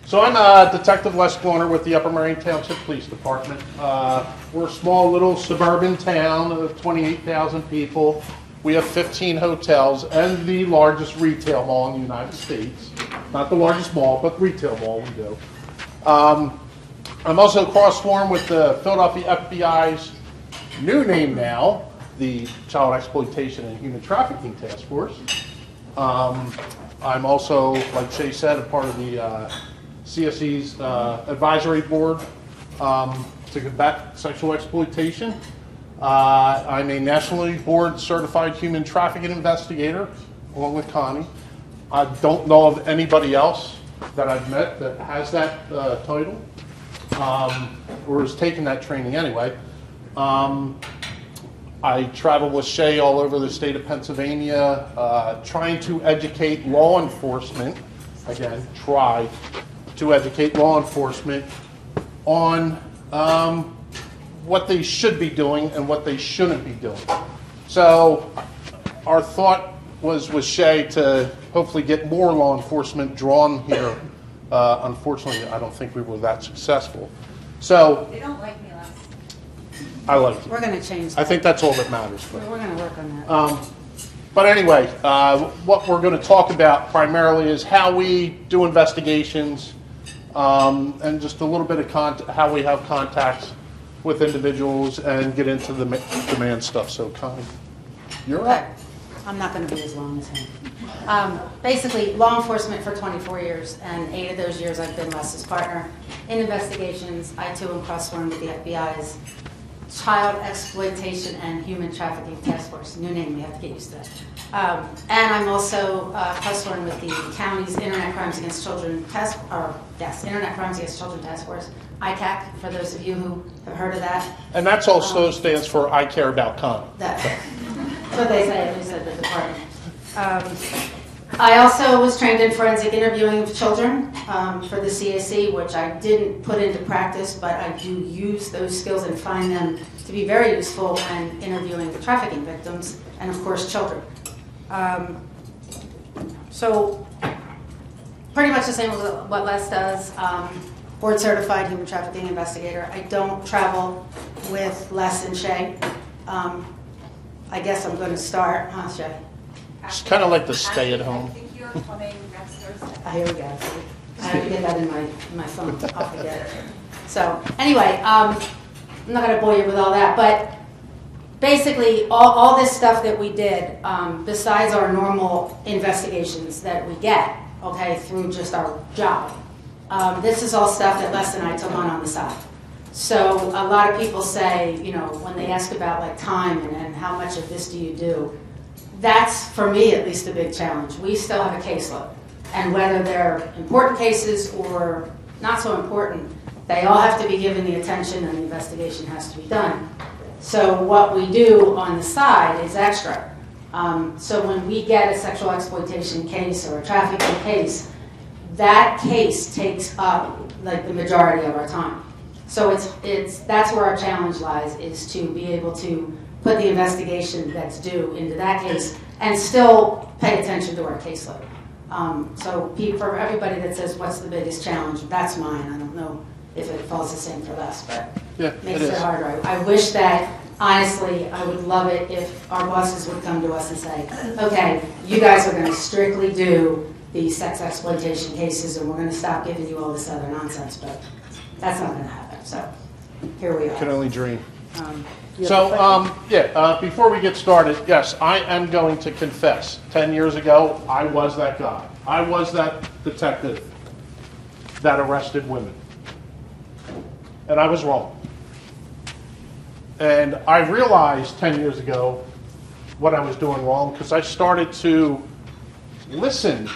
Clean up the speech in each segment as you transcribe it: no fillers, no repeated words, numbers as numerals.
So I'm Detective Les Glorner with the Upper Merion Township Police Department. We're a small little suburban town of 28,000 people. We have 15 hotels and the largest retail mall in the United States. Not the largest mall, but retail mall we do. I'm also cross-sworn with the Philadelphia FBI's new name now, the Child Exploitation and Human Trafficking Task Force. I'm also, like Shay said, a part of the CSE's advisory board to combat sexual exploitation. I'm a nationally board certified human trafficking investigator, along with Connie. I don't know of anybody else that I've met that has that title, or has taken that training anyway. I travel with Shay all over the state of Pennsylvania, trying to educate law enforcement, again, try to educate law enforcement on what they should be doing and what they shouldn't be doing. So our thought was with Shay to hopefully get more law enforcement drawn here. Unfortunately, I don't think we were that successful. So they don't like me less. I like you. We're going to change that. I think that's all that matters. We're going to work on that. But anyway, what we're going to talk about primarily is how we do investigations, and just a little bit of how we have contacts with individuals and get into the demand stuff. So, Connie, you're up. I'm not going to be as long as him. Basically, law enforcement for 24 years, and 8 of those years I've been Les's partner in investigations. I too am cross-sworn with the FBI's Child Exploitation and Human Trafficking Task Force. New name, we have to get used to that. And I'm also cross-sworn with the county's Internet Crimes Against Children Internet Crimes Against Children Task Force, ICAC, for those of you who have heard of that. And that's also stands for I Care About Connie. That's what they say, at least at the department. I also was trained in forensic interviewing of children for the CAC, which I didn't put into practice, but I do use those skills and find them to be very useful when interviewing trafficking victims and, of course, children. So pretty much the same as what Les does. Board certified human trafficking investigator. I don't travel with Les and Shay. I guess I'm going to start, huh, Shay? It's kind of like the stay at home. I think you're coming next Thursday. Here we go. I have to get that in my phone. I'll forget it. So anyway, I'm not going to bore you with all that, but basically all this stuff that we did, besides our normal investigations that we get, okay, through just our job, this is all stuff that Les and I took on the side. So a lot of people say, you know, when they ask about like time and how much of this do you do, that's, for me at least, a big challenge. We still have a caseload. And whether they're important cases or not so important, they all have to be given the attention and the investigation has to be done. So what we do on the side is extra. So when we get a sexual exploitation case or a trafficking case, that case takes up like the majority of our time. So that's where our challenge lies, is to be able to put the investigation that's due into that case and still pay attention to our caseload. So for everybody that says, what's the biggest challenge, that's mine. I don't know if it falls the same for Les, but Yeah, makes it it is. harder. I wish that, honestly, I would love it if our bosses would come to us and say, okay, you guys are going to strictly do these sex exploitation cases and we're going to stop giving you all this other nonsense, but that's not going to happen. So here we are. Can only dream. You have a question? Before we get started, yes, I am going to confess. 10 years ago, I was that guy. I was that detective that arrested women. And I was wrong. And I realized 10 years ago what I was doing wrong because I started to listen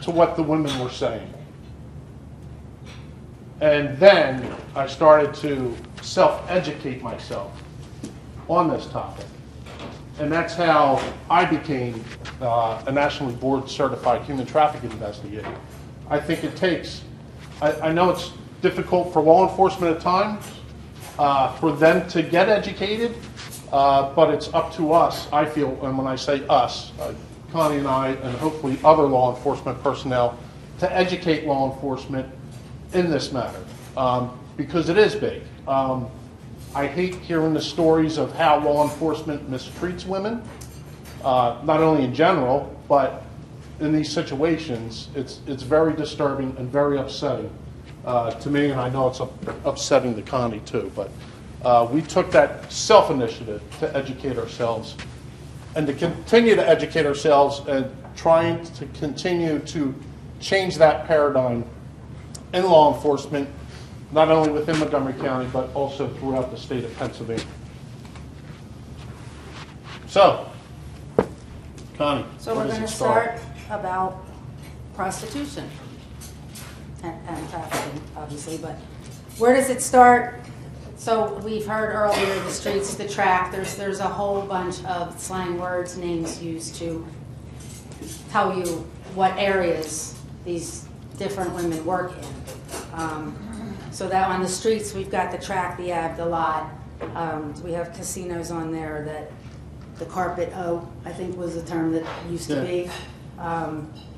to what the women were saying. And then I started to self-educate myself on this topic. And that's how I became a nationally board certified human trafficking investigator. I think it takes, I know it's difficult for law enforcement at times for them to get educated, but it's up to us, I feel, and when I say us, Connie and I, and hopefully other law enforcement personnel, to educate law enforcement in this matter, because it is big. I hate hearing the stories of how law enforcement mistreats women, not only in general, but in these situations. It's very disturbing and very upsetting to me, and I know it's upsetting to Connie too. But we took that self-initiative to educate ourselves and to continue to educate ourselves and trying to continue to change that paradigm in law enforcement, not only within Montgomery County, but also throughout the state of Pennsylvania. So, Connie, So where we're does going it to start about prostitution and trafficking, obviously, but where does it start? So we've heard earlier the streets, the track, there's a whole bunch of slang words, names used to tell you what areas these different women work in. So that on the streets, we've got the track, the Ave, the lot. We have casinos on there that the carpet O, I think was the term that used to be.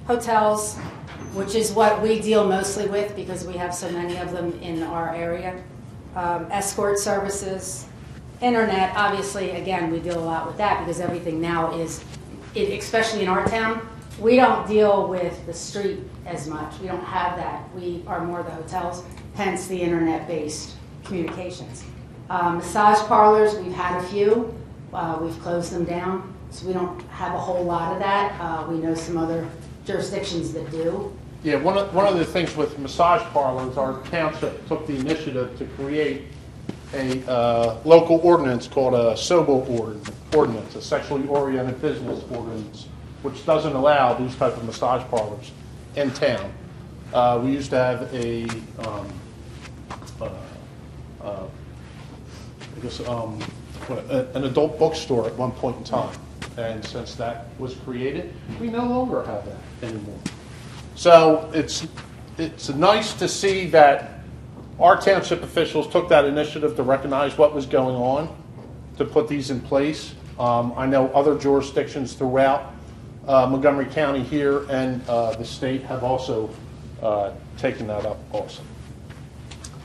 Hotels, which is what we deal mostly with because we have so many of them in our area. Escort services, internet, obviously, again, we deal a lot with that because everything now is, especially in our town, we don't deal with the street as much. We don't have that. We are more the hotels, hence the internet-based communications. Massage parlors, we've had a few. We've closed them down, so we don't have a whole lot of that. We know some other jurisdictions that do. Yeah, one of the things with massage parlors, our township took the initiative to create a local ordinance called a SOBO ordinance, a sexually oriented business ordinance, which doesn't allow these type of massage parlors in town. We used to have an adult bookstore at one point in time, and since that was created, we no longer have that anymore. So it's nice to see that our township officials took that initiative to recognize what was going on, to put these in place. I know other jurisdictions throughout Montgomery County here and the state have also taken that up also.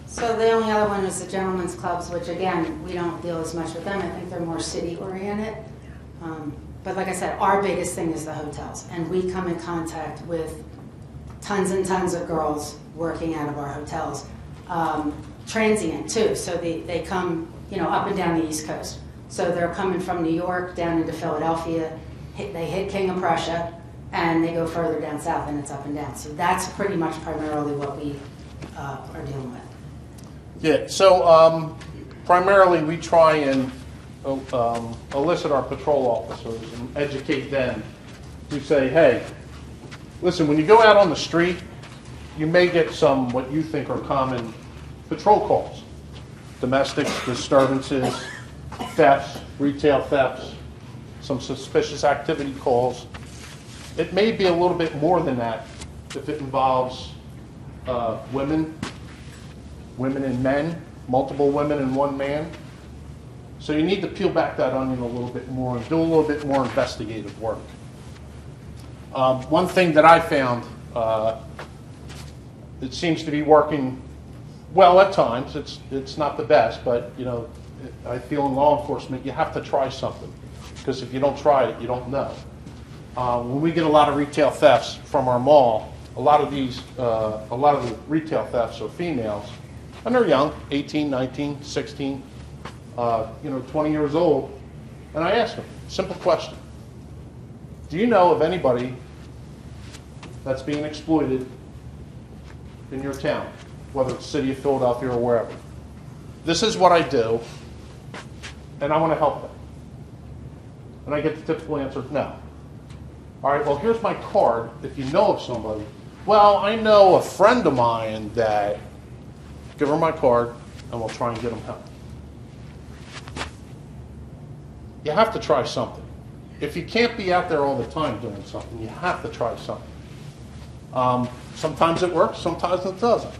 So the only other one is the gentlemen's clubs, which again, we don't deal as much with them. I think they're more city-oriented. But like I said, our biggest thing is the hotels. And we come in contact with tons and tons of girls working out of our hotels. Transient too, so they come, up and down the East Coast. So they're coming from New York down into Philadelphia, they hit King of Prussia, and they go further down south and it's up and down. So that's pretty much primarily what we are dealing with. Yeah, so primarily we try and elicit our patrol officers and educate them to say, hey, listen, when you go out on the street, you may get some what you think are common patrol calls. Domestic disturbances, thefts, retail thefts, some suspicious activity calls. It may be a little bit more than that if it involves women and men, multiple women and one man. So you need to peel back that onion a little bit more and do a little bit more investigative work. One thing that I found, it seems to be working well at times. It's not the best, but I feel in law enforcement you have to try something, because if you don't try it, you don't know. When we get a lot of retail thefts from our mall, a lot of the retail thefts are females, and they're young, 18, 19, 16, 20 years old. And I ask them, simple question: do you know of anybody that's being exploited in your town, whether it's the city of Philadelphia or wherever? This is what I do, and I want to help them. And I get the typical answer, no. All right, well, here's my card if you know of somebody. Well, I know a friend of mine that, give her my card, and we'll try and get them help. You have to try something. If you can't be out there all the time doing something, you have to try something. Sometimes it works, sometimes it doesn't.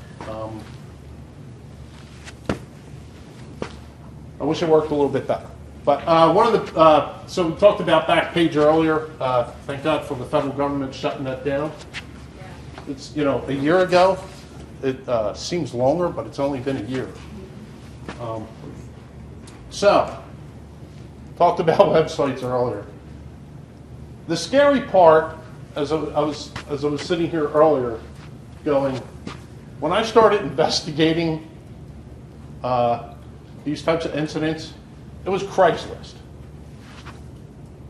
I wish it worked a little bit better. But so we talked about Backpage earlier. Thank God for the federal government shutting that down. it's, you know, a year ago. It seems longer, but it's only been a year. So, talked about websites earlier. The scary part, as I was sitting here earlier, going, when I started investigating these types of incidents, it was Craigslist.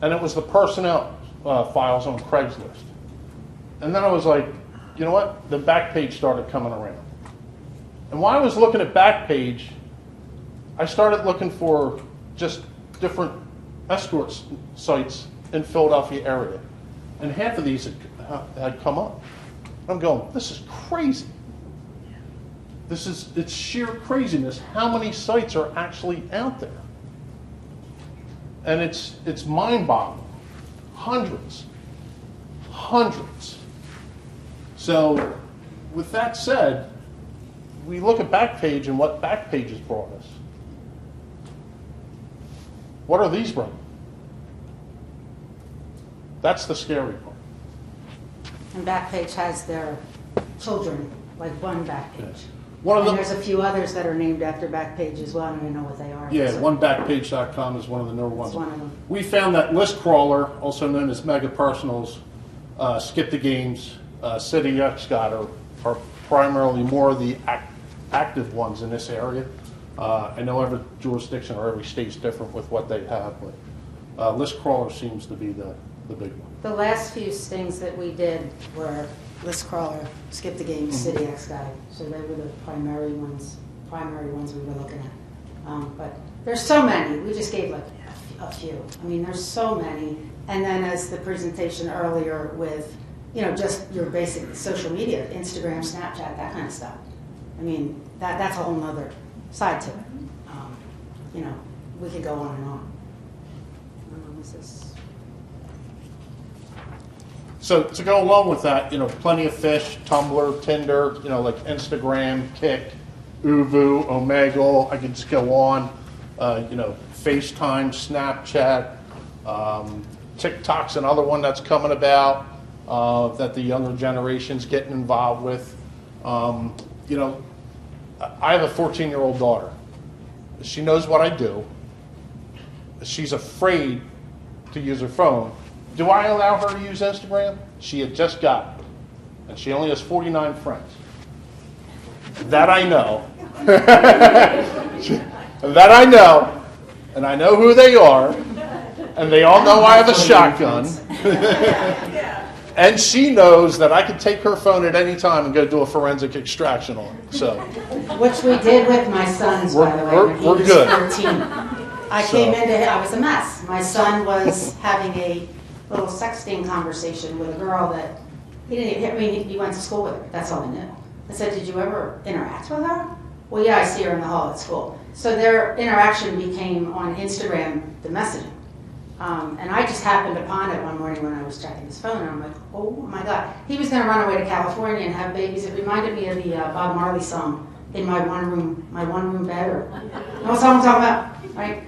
And it was the personnel files on Craigslist. And then I was like, you know what? The Backpage started coming around. And while I was looking at Backpage, I started looking for just different escort sites in Philadelphia area. And half of these had come up. I'm going, this is crazy. It's sheer craziness how many sites are actually out there. And it's mind-boggling. Hundreds. So, with that said, we look at Backpage and what Backpage has brought us. What are these bringing? That's the scary part. And Backpage has their children, like one Backpage. One of And them, there's a few others that are named after Backpage as well. I don't even know what they are. yeah, So onebackpage.com is one of the newer ones. it's one of them. We found that list crawler, also known as Mega Personals, Skip the Games, City Escort are primarily more of the active ones in this area. I know every jurisdiction or every state's different with what they have, but list crawler seems to be the big one. The last few stings that we did were List Crawler, Skip the Game, City X Guy. So they were the primary ones we were looking at. But there's so many. We just gave like a few. I mean, there's so many. And then as the presentation earlier with, you know, just your basic social media, Instagram, Snapchat, that kind of stuff. I mean, that's a whole nother side to it. You know, we could go on and on. What's this? So to go along with that, you know, plenty of fish, Tumblr, Tinder, you know, like Instagram, Kik, Uvu, Omegle. I could just go on. You know, FaceTime, Snapchat, TikTok's another one that's coming about that the younger generation's getting involved with. You know, I have a 14-year-old daughter. She knows what I do. She's afraid to use her phone. Do I allow her to use Instagram? She had just got it, and she only has 49 friends. That I know. That I know, and I know who they are, and they all know I have a shotgun. And she knows that I can take her phone at any time and go do a forensic extraction on it. So, Which we did with my sons, by the way, when he was good. 13. I came into it, I was a mess. My son was having a little sexting conversation with a girl that he didn't even, I mean, he went to school with her. That's all he knew. I said, did you ever interact with her? Well, yeah, I see her in the hall at school. So their interaction became on Instagram, the messaging. And I just happened upon it one morning when I was checking his phone, and I'm like, oh my God. He was going to run away to California and have babies. It reminded me of the Bob Marley song, In My One Room Bed, or, you know what song I'm talking about, right?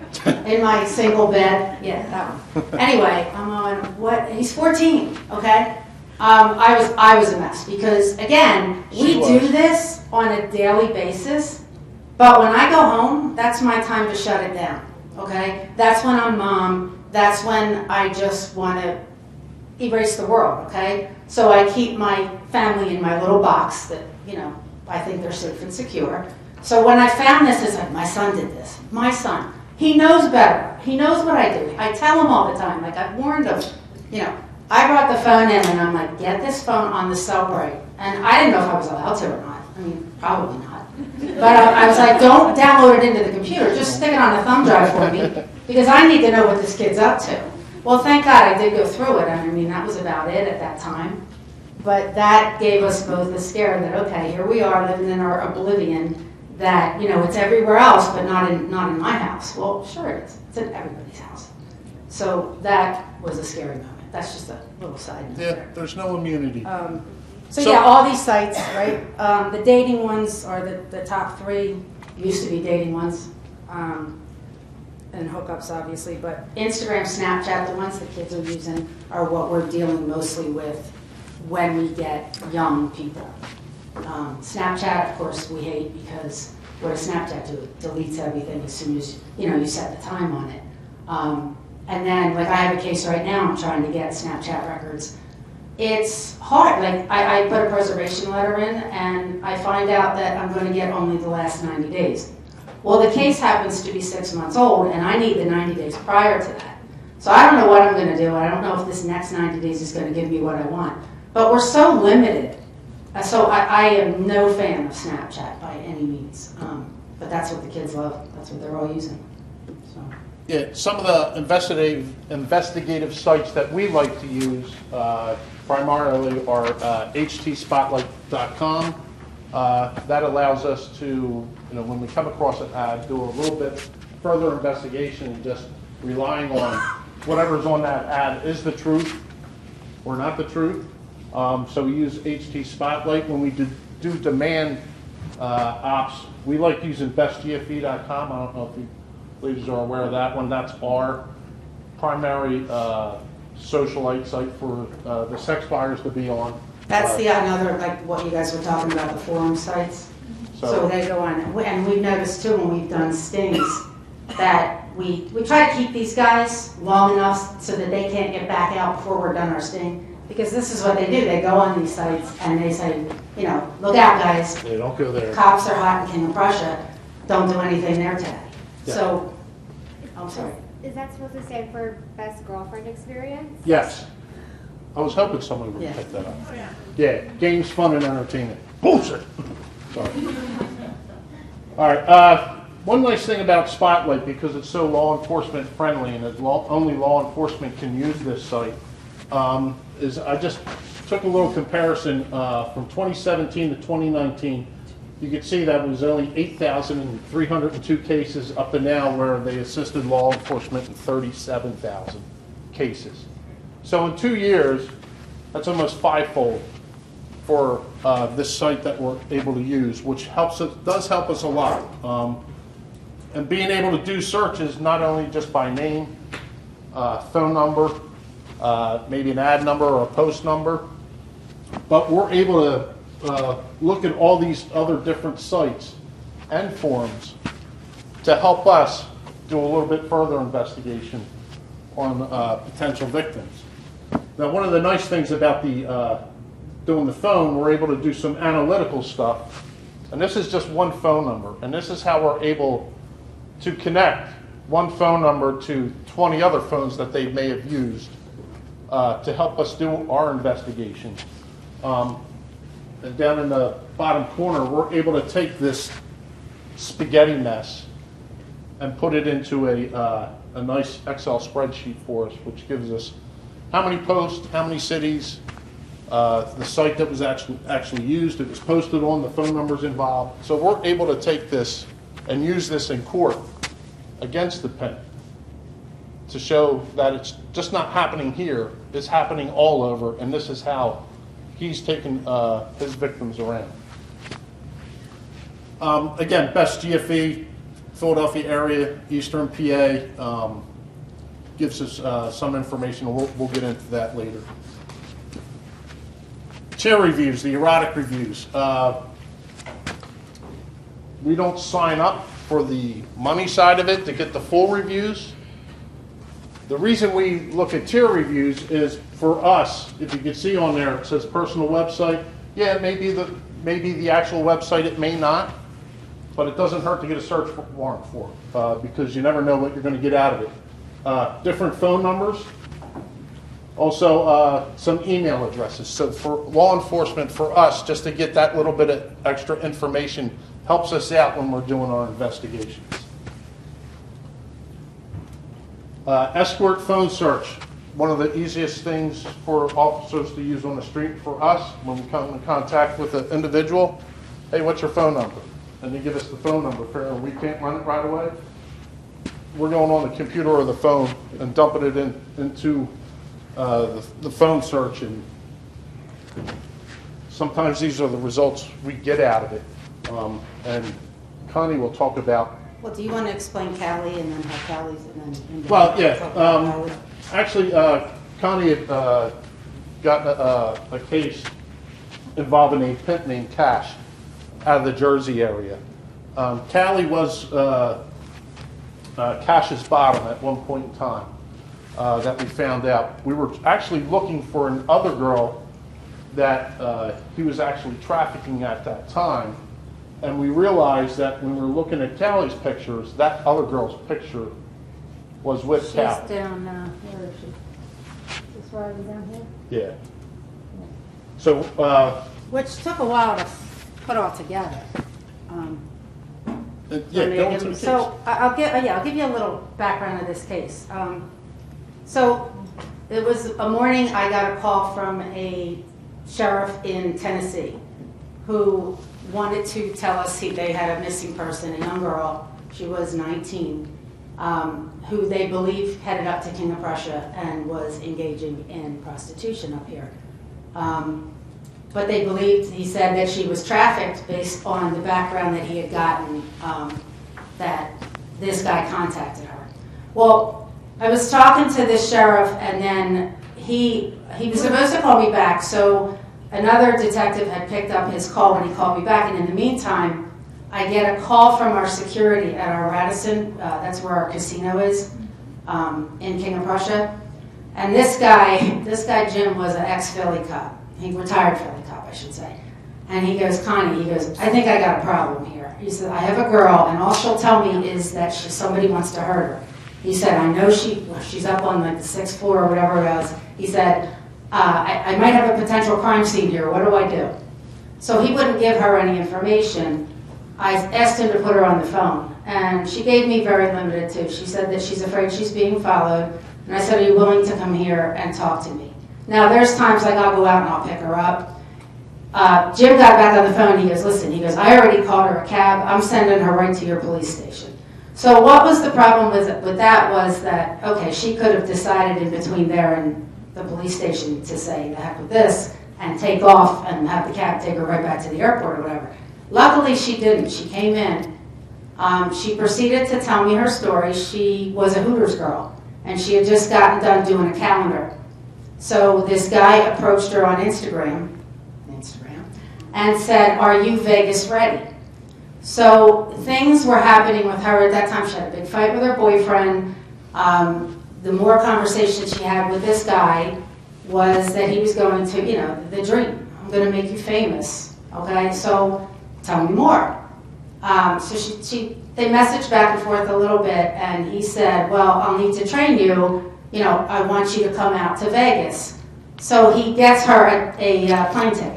In my single bed. Yeah, that one. Anyway, I'm on, what, he's 14, okay? I was a mess because, again, we do this on a daily basis, but when I go home, that's my time to shut it down, okay? That's when I'm mom. That's when I just want to erase the world, okay? So I keep my family in my little box that, you know, I think they're safe and secure. So when I found this, it's like, my son did this. My son. He knows better. He knows what I do. I tell him all the time, like I've warned him. You know, I brought the phone in and I'm like, get this phone on the cell bright. And I didn't know if I was allowed to or not. I mean, probably not. But I was like, don't download it into the computer. Just stick it on the thumb drive for me because I need to know what this kid's up to. Well, thank God I did go through it. I mean, that was about it at that time. But that gave us both the scare that, okay, here we are living in our oblivion that, you know, it's everywhere else, but not in my house. Well, sure it is. It's in everybody's house. So that was a scary moment. That's just a little side note yeah, there. there's no immunity. So yeah, all these sites, right? The dating ones are the top three. Used to be dating ones. And hookups, obviously. But Instagram, Snapchat, the ones the kids are using are what we're dealing mostly with when we get young people. Snapchat, of course, we hate because what does Snapchat do? It deletes everything as soon as, you set the time on it. And then, like, I have a case right now, I'm trying to get Snapchat records. It's hard. Like, I put a preservation letter in, and I find out that I'm going to get only the last 90 days. Well, the case happens to be 6 months old, and I need the 90 days prior to that. So I don't know what I'm going to do. I don't know if this next 90 days is going to give me what I want. But we're so limited. So I am no fan of Snapchat by any means. But that's what the kids love. That's what they're all using. So. Yeah, some of the investigative sites that we like to use primarily are htspotlight.com. That allows us to, when we come across an ad, do a little bit further investigation and just relying on whatever's on that ad is the truth or not the truth. So we use HT Spotlight. When we do demand ops, we like using bestgfe.com. I don't know if you ladies are aware of that one. That's our primary socialite site for the sex buyers to be on. That's another, like what you guys were talking about, the forum sites. So they go on, and we've noticed too when we've done stings that we try to keep these guys long enough so that they can't get back out before we're done our sting. Because this is what they do. They go on these sites and they say, look out, guys. They don't go there. Cops are hot in King of Prussia. Don't do anything there today. Yeah. So, I'm sorry. Is that supposed to stand for best girlfriend experience? Yes. I was hoping someone would pick that up. Oh, yeah. Yeah, games, fun, and entertainment. Bullshit. Sorry. All right. One nice thing about Spotlight, because it's so law enforcement friendly and only law enforcement can use this site, is I just took a little comparison from 2017 to 2019. You can see that was only 8,302 cases up to now where they assisted law enforcement in 37,000 cases. So in 2 years, that's almost fivefold for this site that we're able to use, which does help us a lot. And being able to do searches not only just by name, phone number, maybe an ad number or a post number, but we're able to look at all these other different sites and forums to help us do a little bit further investigation on potential victims. Now, one of the nice things about doing the phone, we're able to do some analytical stuff, and this is just one phone number, and this is how we're able to connect one phone number to 20 other phones that they may have used to help us do our investigation. And down in the bottom corner, we're able to take this spaghetti mess and put it into a nice Excel spreadsheet for us, which gives us how many posts, how many cities, the site that was actually used, it was posted on, the phone numbers involved. So we're able to take this and use this in court against the pen to show that it's just not happening here, it's happening all over, and this is how he's taken his victims around. Again, best GFE, Philadelphia area, Eastern PA, gives us some information. We'll get into that later. Chair reviews, the erotic reviews. We don't sign up for the money side of it to get the full reviews. The reason we look at tier reviews is for us, if you can see on there, it says personal website. Yeah, it may be the actual website, it may not, but it doesn't hurt to get a search warrant for it because you never know what you're going to get out of it. Different phone numbers, also some email addresses. So for law enforcement, for us, just to get that little bit of extra information helps us out when we're doing our investigations. Escort phone search, one of the easiest things for officers to use on the street for us when we come in contact with an individual. Hey, what's your phone number? And they give us the phone number. Fair, we can't run it right away. We're going on the computer or the phone and dumping it into the phone search, and sometimes these are the results we get out of it. And Connie will talk about. Well, do you want to explain Cali and then how Cali's and then? Well, yeah. Actually, Connie got a case involving a pimp named Cash out of the Jersey area. Callie was Cash's bottom at one point in time that we found out. We were actually looking for another girl that he was actually trafficking at that time. And we realized that when we were looking at Callie's pictures, that other girl's picture was with She's Callie. down, where is she? Is this riding down here? Yeah. So, Which took a while to put all together. yeah, go into the case. So I'll give you a little background of this case. So it was a morning I got a call from a sheriff in Tennessee who wanted to tell us they had a missing person, a young girl. She was 19, who they believe headed up to King of Prussia and was engaging in prostitution up here. But they believed, he said, that she was trafficked based on the background that he had gotten, that this guy contacted her. Well, I was talking to this sheriff, and then he was supposed to call me back, so another detective had picked up his call when he called me back, and in the meantime, I get a call from our security at our Radisson, that's where our casino is, in King of Prussia. And this guy Jim was an ex-Philly cop. He retired Philly cop, I should say. And he goes, Connie, he goes, I think I got a problem here. He said, I have a girl, and all she'll tell me is that somebody wants to hurt her. He said, I know she's up on like the 6th floor or whatever it was. He said, I might have a potential crime scene here. What do I do? So he wouldn't give her any information. I asked him to put her on the phone, and she gave me very limited too. She said that she's afraid she's being followed, and I said, are you willing to come here and talk to me? Now, there's times like I'll go out and I'll pick her up. Jim got back on the phone. He goes, listen, he goes, I already called her a cab. I'm sending her right to your police station. So what was the problem with that was that, okay, she could have decided in between there and the police station to say, the heck with this, and take off and have the cab take her right back to the airport or whatever. Luckily, she didn't. She came in. She proceeded to tell me her story. She was a Hooters girl, and she had just gotten done doing a calendar. So this guy approached her on Instagram, and said, are you Vegas ready? So things were happening with her at that time. She had a big fight with her boyfriend. The more conversation she had with this guy was that he was going to, the dream. I'm going to make you famous, okay? So tell me more. So they messaged back and forth a little bit, and he said, well, I'll need to train you. I want you to come out to Vegas. So he gets her a plane ticket.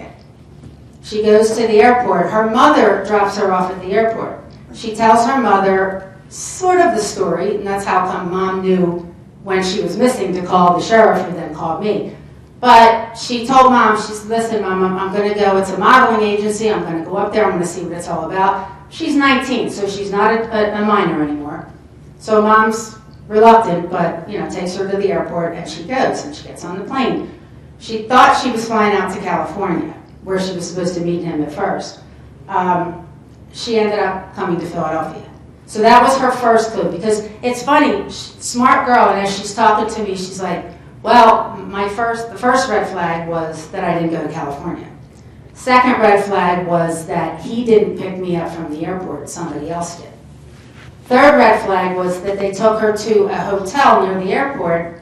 She goes to the airport. Her mother drops her off at the airport. She tells her mother sort of the story, and that's how come Mom knew when she was missing to call the sheriff, who then called me. But she told Mom, she said, listen, Mom, I'm going to go. It's a modeling agency. I'm going to go up there. I'm going to see what it's all about. She's 19, so she's not a minor anymore. So Mom's reluctant, but takes her to the airport, and she goes, and she gets on the plane. She thought she was flying out to California, where she was supposed to meet him at first. She ended up coming to Philadelphia. So that was her first clue, because it's funny, smart girl, and as she's talking to me, she's like, well, the first red flag was that I didn't go to California. Second red flag was that he didn't pick me up from the airport, somebody else did. Third red flag was that they took her to a hotel near the airport,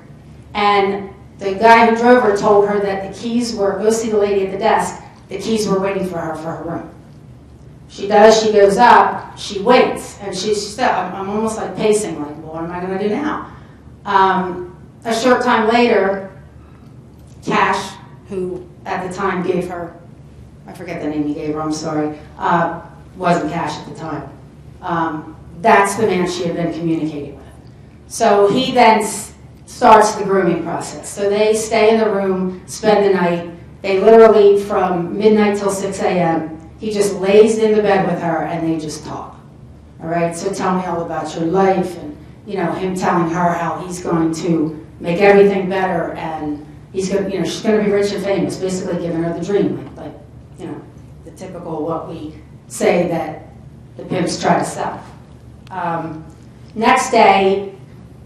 and the guy who drove her told her that the keys were, go see the lady at the desk, the keys were waiting for her room. She does, she goes up, she waits, and she's still, I'm almost like pacing, like, well, what am I going to do now? A short time later, Cash, who at the time gave her, I forget the name he gave her, I'm sorry, wasn't Cash at the time. That's the man she had been communicating with. So he then starts the grooming process. So they stay in the room, spend the night. They literally, from midnight till 6 a.m., he just lays in the bed with her and they just talk. All right, so tell me all about your life, and him telling her how he's going to make everything better, and he's going, she's going to be rich and famous, basically giving her the dream, like the typical what we say that the pimps try to sell. Next day,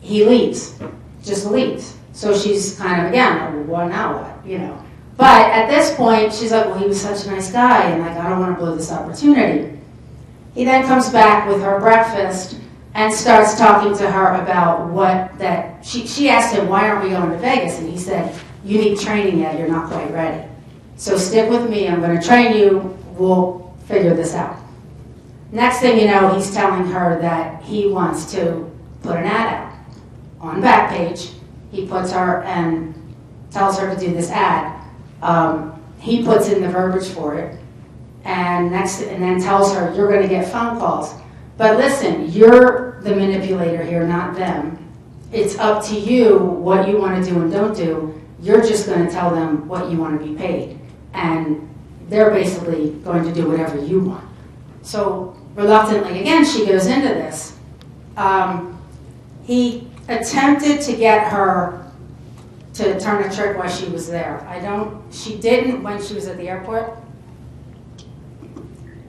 he leaves, just leaves. So she's kind of again, well, now what, But at this point, she's like, well, he was such a nice guy, and like, I don't want to blow this opportunity. He then comes back with her breakfast and starts talking to her about she asked him, why aren't we going to Vegas? And he said, you need training yet, you're not quite ready. So stick with me, I'm going to train you, we'll figure this out. Next thing you know, he's telling her that he wants to put an ad out. On Backpage, he puts her and tells her to do this ad. He puts in the verbiage for it, and then tells her, you're going to get phone calls. But listen, you're the manipulator here, not them. It's up to you what you want to do and don't do. You're just going to tell them what you want to be paid. And they're basically going to do whatever you want. So reluctantly, again, she goes into this. He attempted to get her to turn a trick while she was there. She didn't when she was at the airport.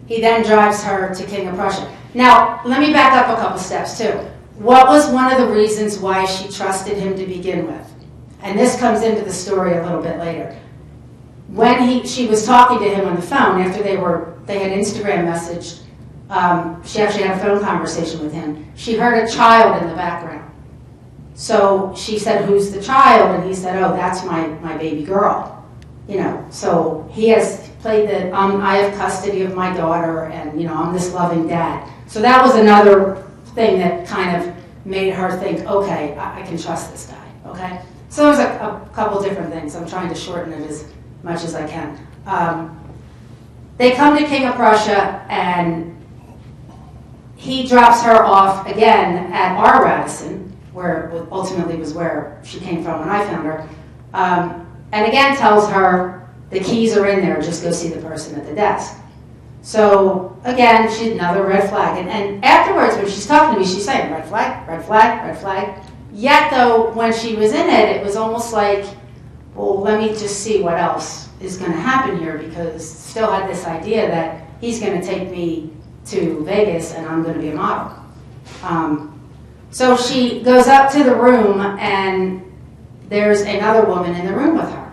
He then drives her to King of Prussia. Now, let me back up a couple steps too. What was one of the reasons why she trusted him to begin with? And this comes into the story a little bit later. When she was talking to him on the phone after they had Instagram messaged, she actually had a phone conversation with him. She heard a child in the background. So she said, who's the child? And he said, oh, that's my baby girl. So he has played that I have custody of my daughter, and I'm this loving dad. So that was another thing that kind of made her think, okay, I can trust this guy, okay? So there's a couple different things. I'm trying to shorten it as much as I can. They come to King of Prussia, and he drops her off again at our Radisson, where ultimately was where she came from when I found her, and again tells her the keys are in there, just go see the person at the desk. So again, she's another red flag. And afterwards, when she's talking to me, she's saying, red flag, red flag, red flag. Yet though, when she was in it, it was almost like, well, let me just see what else is going to happen here, because still had this idea that he's going to take me to Vegas and I'm going to be a model. So she goes up to the room, and there's another woman in the room with her.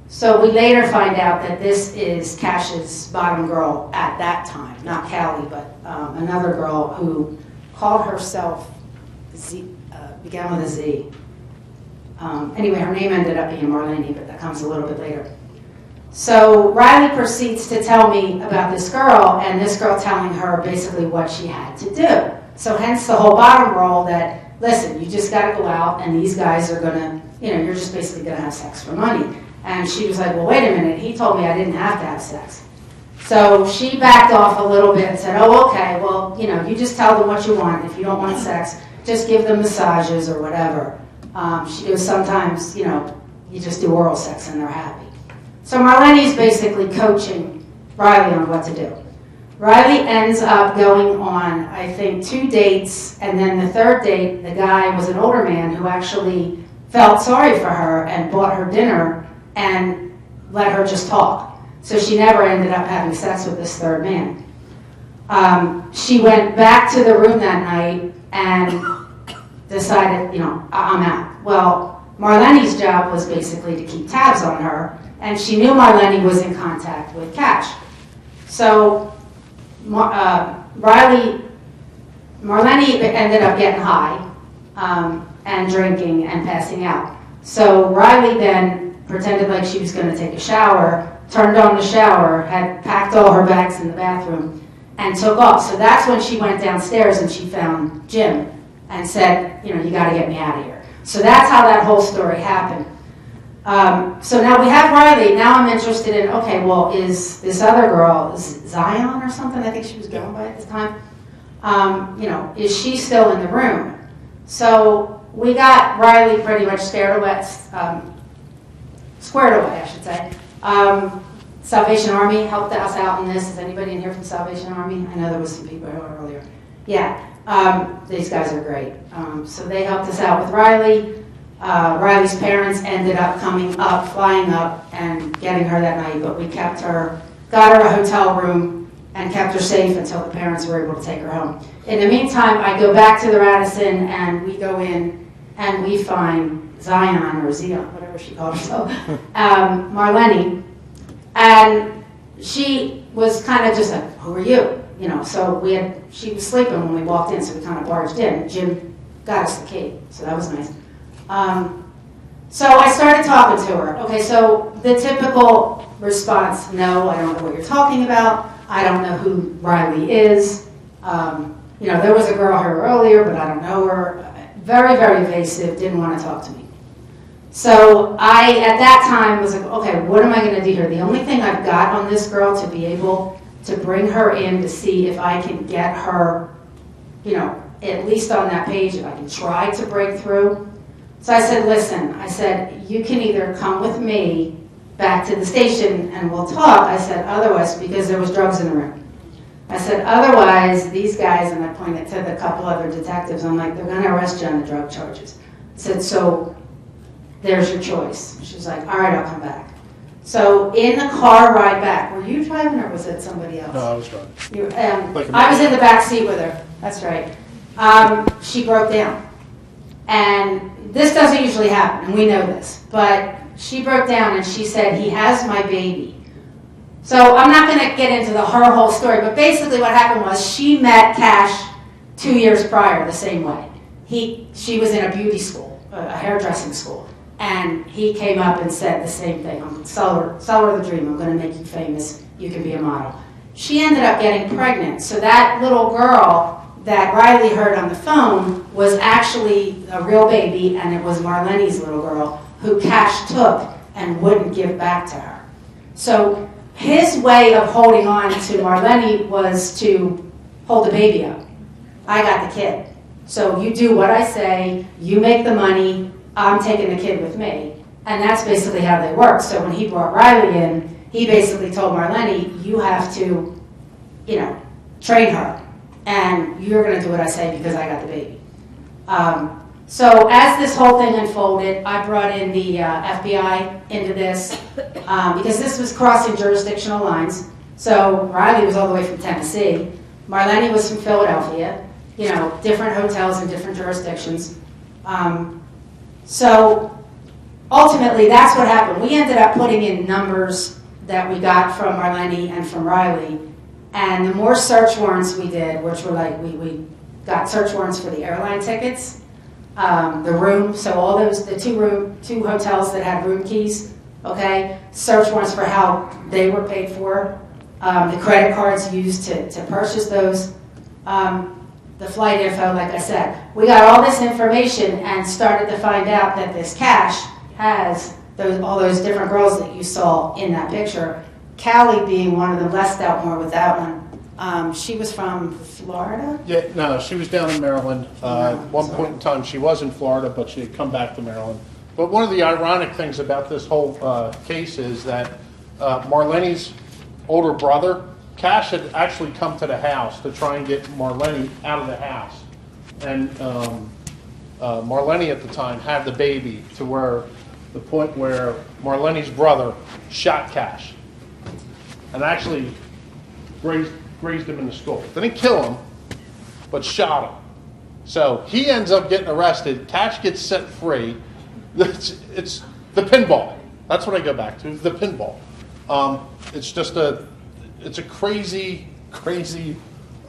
So we later find out that this is Cash's bottom girl at that time, not Callie, but another girl who called herself began with a Z. Anyway, her name ended up being Marlene, but that comes a little bit later. So Riley proceeds to tell me about this girl, and this girl telling her basically what she had to do. So hence the whole bottom roll that, listen, you just got to go out, and these guys are going to, you're just basically going to have sex for money. And she was like, well, wait a minute, he told me I didn't have to have sex. So she backed off a little bit and said, oh, okay, well, you just tell them what you want. If you don't want sex, just give them massages or whatever. She goes, sometimes, you just do oral sex and they're happy. So Marlene's basically coaching Riley on what to do. Riley ends up going on, I think, 2 dates, and then the third date, the guy was an older man who actually felt sorry for her and bought her dinner and let her just talk. So she never ended up having sex with this third man. She went back to the room that night and decided, I'm out. Well, Marlene's job was basically to keep tabs on her, and she knew Marlene was in contact with Cash. So Marlene ended up getting high and drinking and passing out. So Riley then pretended like she was going to take a shower, turned on the shower, had packed all her bags in the bathroom, and took off. So that's when she went downstairs and she found Jim and said, you got to get me out of here. So that's how that whole story happened. So now we have Riley. Now I'm interested in, okay, well, is this other girl, Zion or something, I think she was going by at the time, is she still in the room? So we got Riley pretty much squared away, I should say. Salvation Army helped us out in this. Is anybody in here from Salvation Army? I know there was some people here earlier. Yeah, these guys are great. So they helped us out with Riley. Riley's parents ended up coming up, flying up, and getting her that night, but we kept her, got her a hotel room, and kept her safe until the parents were able to take her home. In the meantime, I go back to the Radisson, and we go in, and we find Zion, or Zion, whatever she called herself, Marlene, and she was kind of just like, who are you? You know, so she was sleeping when we walked in, so we kind of barged in. Jim got us the key, so that was nice. So I started talking to her. Okay, so the typical response, no, I don't know what you're talking about. I don't know who Riley is. You know, there was a girl here earlier, but I don't know her. Very, very evasive, didn't want to talk to me. So I, at that time, was like, okay, what am I going to do here? The only thing I've got on this girl to be able to bring her in to see if I can get her, you know, at least on that page, if I can try to break through. So I said, listen, I said, you can either come with me back to the station and we'll talk. I said, otherwise, because there was drugs in the room. I said, otherwise, these guys, and I pointed to the couple other detectives, I'm like, they're going to arrest you on the drug charges. I said, so there's your choice. She was like, all right, I'll come back. So in the car ride back, were you driving or was it somebody else? No, I was driving. I was in the back seat with her. That's right. She broke down. And this doesn't usually happen, and we know this. But she broke down and she said, he has my baby. So I'm not going to get into her whole story, but basically what happened was she met Cash 2 years prior the same way. She was in a beauty school, a hairdressing school, and he came up and said the same thing. I'm sell her the dream. I'm going to make you famous. You can be a model. She ended up getting pregnant. So that little girl that Riley heard on the phone was actually a real baby, and it was Marlene's little girl who Cash took and wouldn't give back to her. So his way of holding on to Marlene was to hold the baby up. I got the kid. So you do what I say, you make the money, I'm taking the kid with me. And that's basically how they work. So when he brought Riley in, he basically told Marlene, you have to, you know, train her. And you're going to do what I say because I got the baby. So as this whole thing unfolded, I brought in the FBI into this because this was crossing jurisdictional lines. So Riley was all the way from Tennessee. Marlene was from Philadelphia. You know, different hotels in different jurisdictions. So ultimately, that's what happened. We ended up putting in numbers that we got from Marlene and from Riley. And the more search warrants we did, which were like, we got search warrants for the airline tickets, the room, so all those, the two hotels that had room keys, okay, search warrants for how they were paid for, the credit cards used to purchase those, the flight info, like I said. We got all this information and started to find out that this Cash has all those different girls that you saw in that picture. Callie being one of them, Les dealt more with that one. She was from Florida? Yeah, no, she was down in Maryland. At one point in time, she was in Florida, but she had come back to Maryland. But one of the ironic things about this whole case is that Marlene's older brother, Cash, had actually come to the house to try and get Marlene out of the house. And Marlene at the time had the baby to where the point where Marlene's brother shot Cash and actually grazed him in the skull. Didn't kill him, but shot him. So he ends up getting arrested. Cash gets set free. It's the pinball. That's what I go back to, the pinball. It's just it's a crazy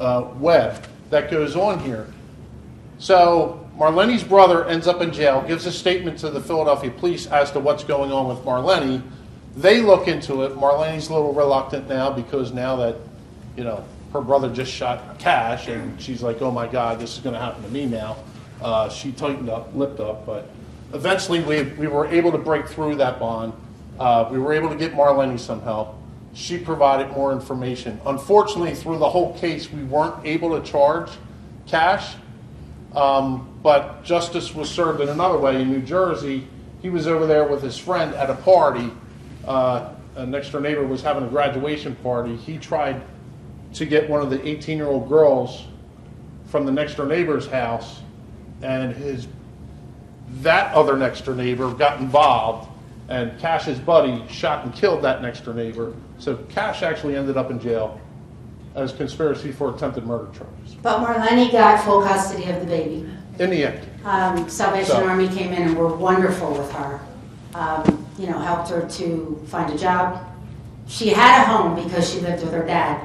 web that goes on here. So Marlene's brother ends up in jail, gives a statement to the Philadelphia police as to what's going on with Marlene. They look into it. Marlene's a little reluctant now because now that, you know, her brother just shot Cash and she's like, oh my God, this is going to happen to me now. She tightened up, lipped up, but eventually we were able to break through that bond. We were able to get Marlene some help. She provided more information. Unfortunately, through the whole case, we weren't able to charge Cash, but justice was served in another way. In New Jersey, he was over there with his friend at a party. A next door neighbor was having a graduation party. He tried to get one of the 18-year-old girls from the next door neighbor's house, and that other next door neighbor got involved, and Cash's buddy shot and killed that next door neighbor. So Cash actually ended up in jail as conspiracy for attempted murder charges. But Marlene got full custody of the baby. In the end. Salvation So- Army came in and were wonderful with her. You know, helped her to find a job. She had a home because she lived with her dad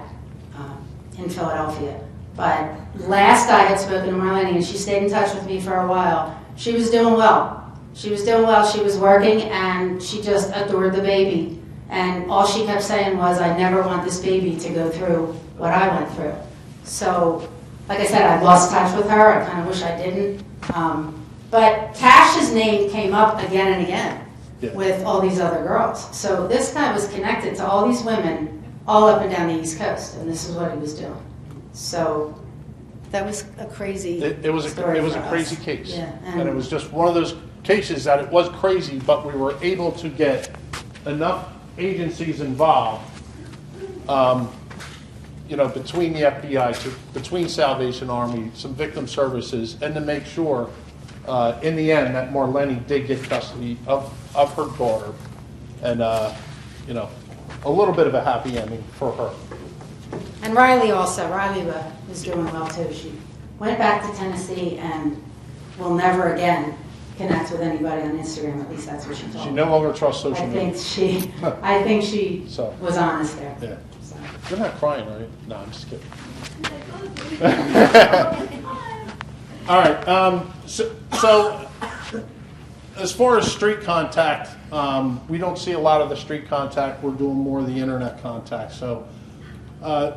in Philadelphia. But last I had spoken to Marlene, and she stayed in touch with me for a while, she was doing well. She was doing well, she was working, and she just adored the baby. And all she kept saying was, I never want this baby to go through what I went through. So, like I said, I lost touch with her. I kind of wish I didn't. But Cash's name came up again and again with all these other girls. So this guy was connected to all these women all up and down the East Coast, and this is what he was doing. So that was a crazy It was story a for crazy us. case. Yeah, And it was just one of those cases that it was crazy, but we were able to get enough agencies involved, you know, between the FBI, between Salvation Army, some victim services, and to make sure, in the end, that Marlene did get custody of her daughter, and you know, a little bit of a happy ending for her. And Riley also. Riley was doing well too. She went back to Tennessee and will never again connect with anybody on Instagram. At least that's what she told She me. no longer trusts social I media. think she So. was honest there. Yeah. So. You're not crying, right? No, I'm just kidding. All right. So as far as street contact, we don't see a lot of the street contact. We're doing more of the internet contact. So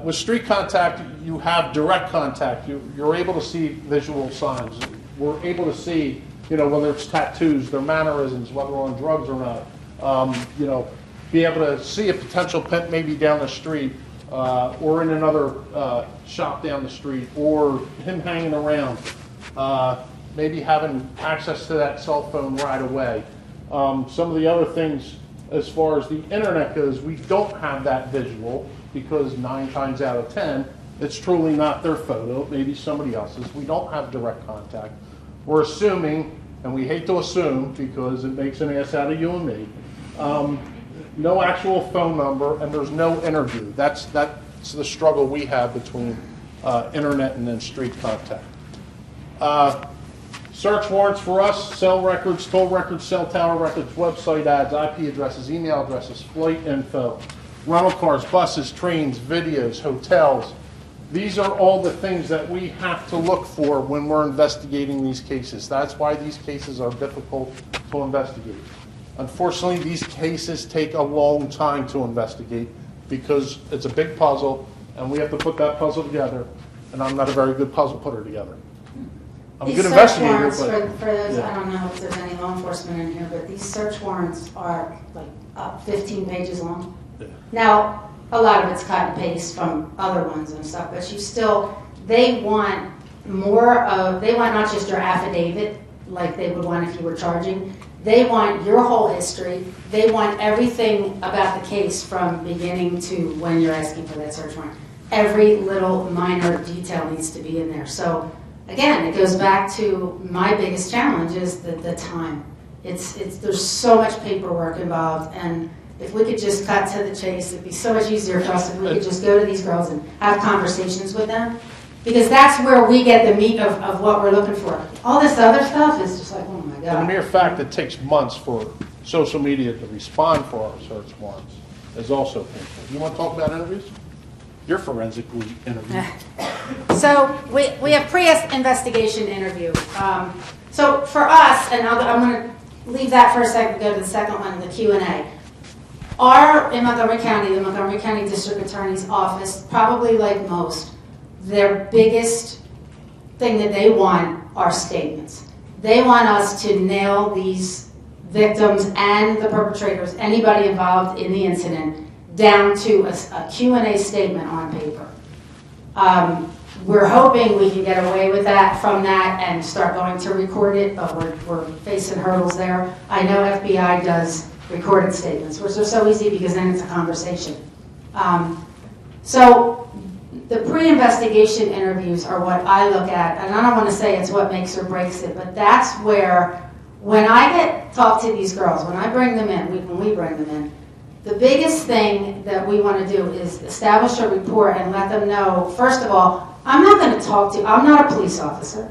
with street contact, you have direct contact. You're able to see visual signs. We're able to see, you know, whether it's tattoos, their mannerisms, whether they're on drugs or not. You know, be able to see a potential pimp maybe down the street, or in another shop down the street, or him hanging around. Maybe having access to that cell phone right away. Some of the other things as far as the internet goes, we don't have that visual because 9 times out of 10, it's truly not their photo, maybe somebody else's. We don't have direct contact. We're assuming, and we hate to assume because it makes an ass out of you and me, no actual phone number, and there's no interview. That's the struggle we have between internet and then street contact. Search warrants for us: cell records, toll records, cell tower records, website ads, IP addresses, email addresses, flight info, rental cars, buses, trains, videos, hotels. These are all the things that we have to look for when we're investigating these cases. That's why these cases are difficult to investigate. Unfortunately, these cases take a long time to investigate because it's a big puzzle and we have to put that puzzle together, and I'm not a very good puzzle putter together. I'm a good investigator, warrants, but... for those, yeah. I don't know if there's any law enforcement in here, but these search warrants are like up 15 pages long. Yeah. Now, a lot of it's cut and paste from other ones and stuff, but you still, they want more of, they want not just your affidavit, like they would want if you were charging. They want your whole history. They want everything about the case from beginning to when you're asking for that search warrant. Every little minor detail needs to be in there. So again, it goes back to my biggest challenge is the time. There's so much paperwork involved, and if we could just cut to the chase, it'd be so much easier for us if we could just go to these girls and have conversations with them, because that's where we get the meat of what we're looking for. All this other stuff is just like, oh my God. And the mere fact it takes months for social media to respond for our search warrants is also painful. You want to talk about interviews? You're forensically interviewed. So we have pre-investigation interview. So for us, and I'm going to leave that for a second, go to the second one, the Q&A. In Montgomery County, the Montgomery County District Attorney's Office, probably like most, their biggest thing that they want are statements. They want us to nail these victims and the perpetrators, anybody involved in the incident, down to a Q&A statement on paper. We're hoping we can get away with that from that and start going to record it, but we're facing hurdles there. I know FBI does recorded statements, which are so easy because then it's a conversation. So the pre-investigation interviews are what I look at, and I don't want to say it's what makes or breaks it, but that's where, when I talk to these girls, when I bring them in, when we bring them in, the biggest thing that we want to do is establish a rapport and let them know, first of all, I'm not going to talk to you, I'm not a police officer.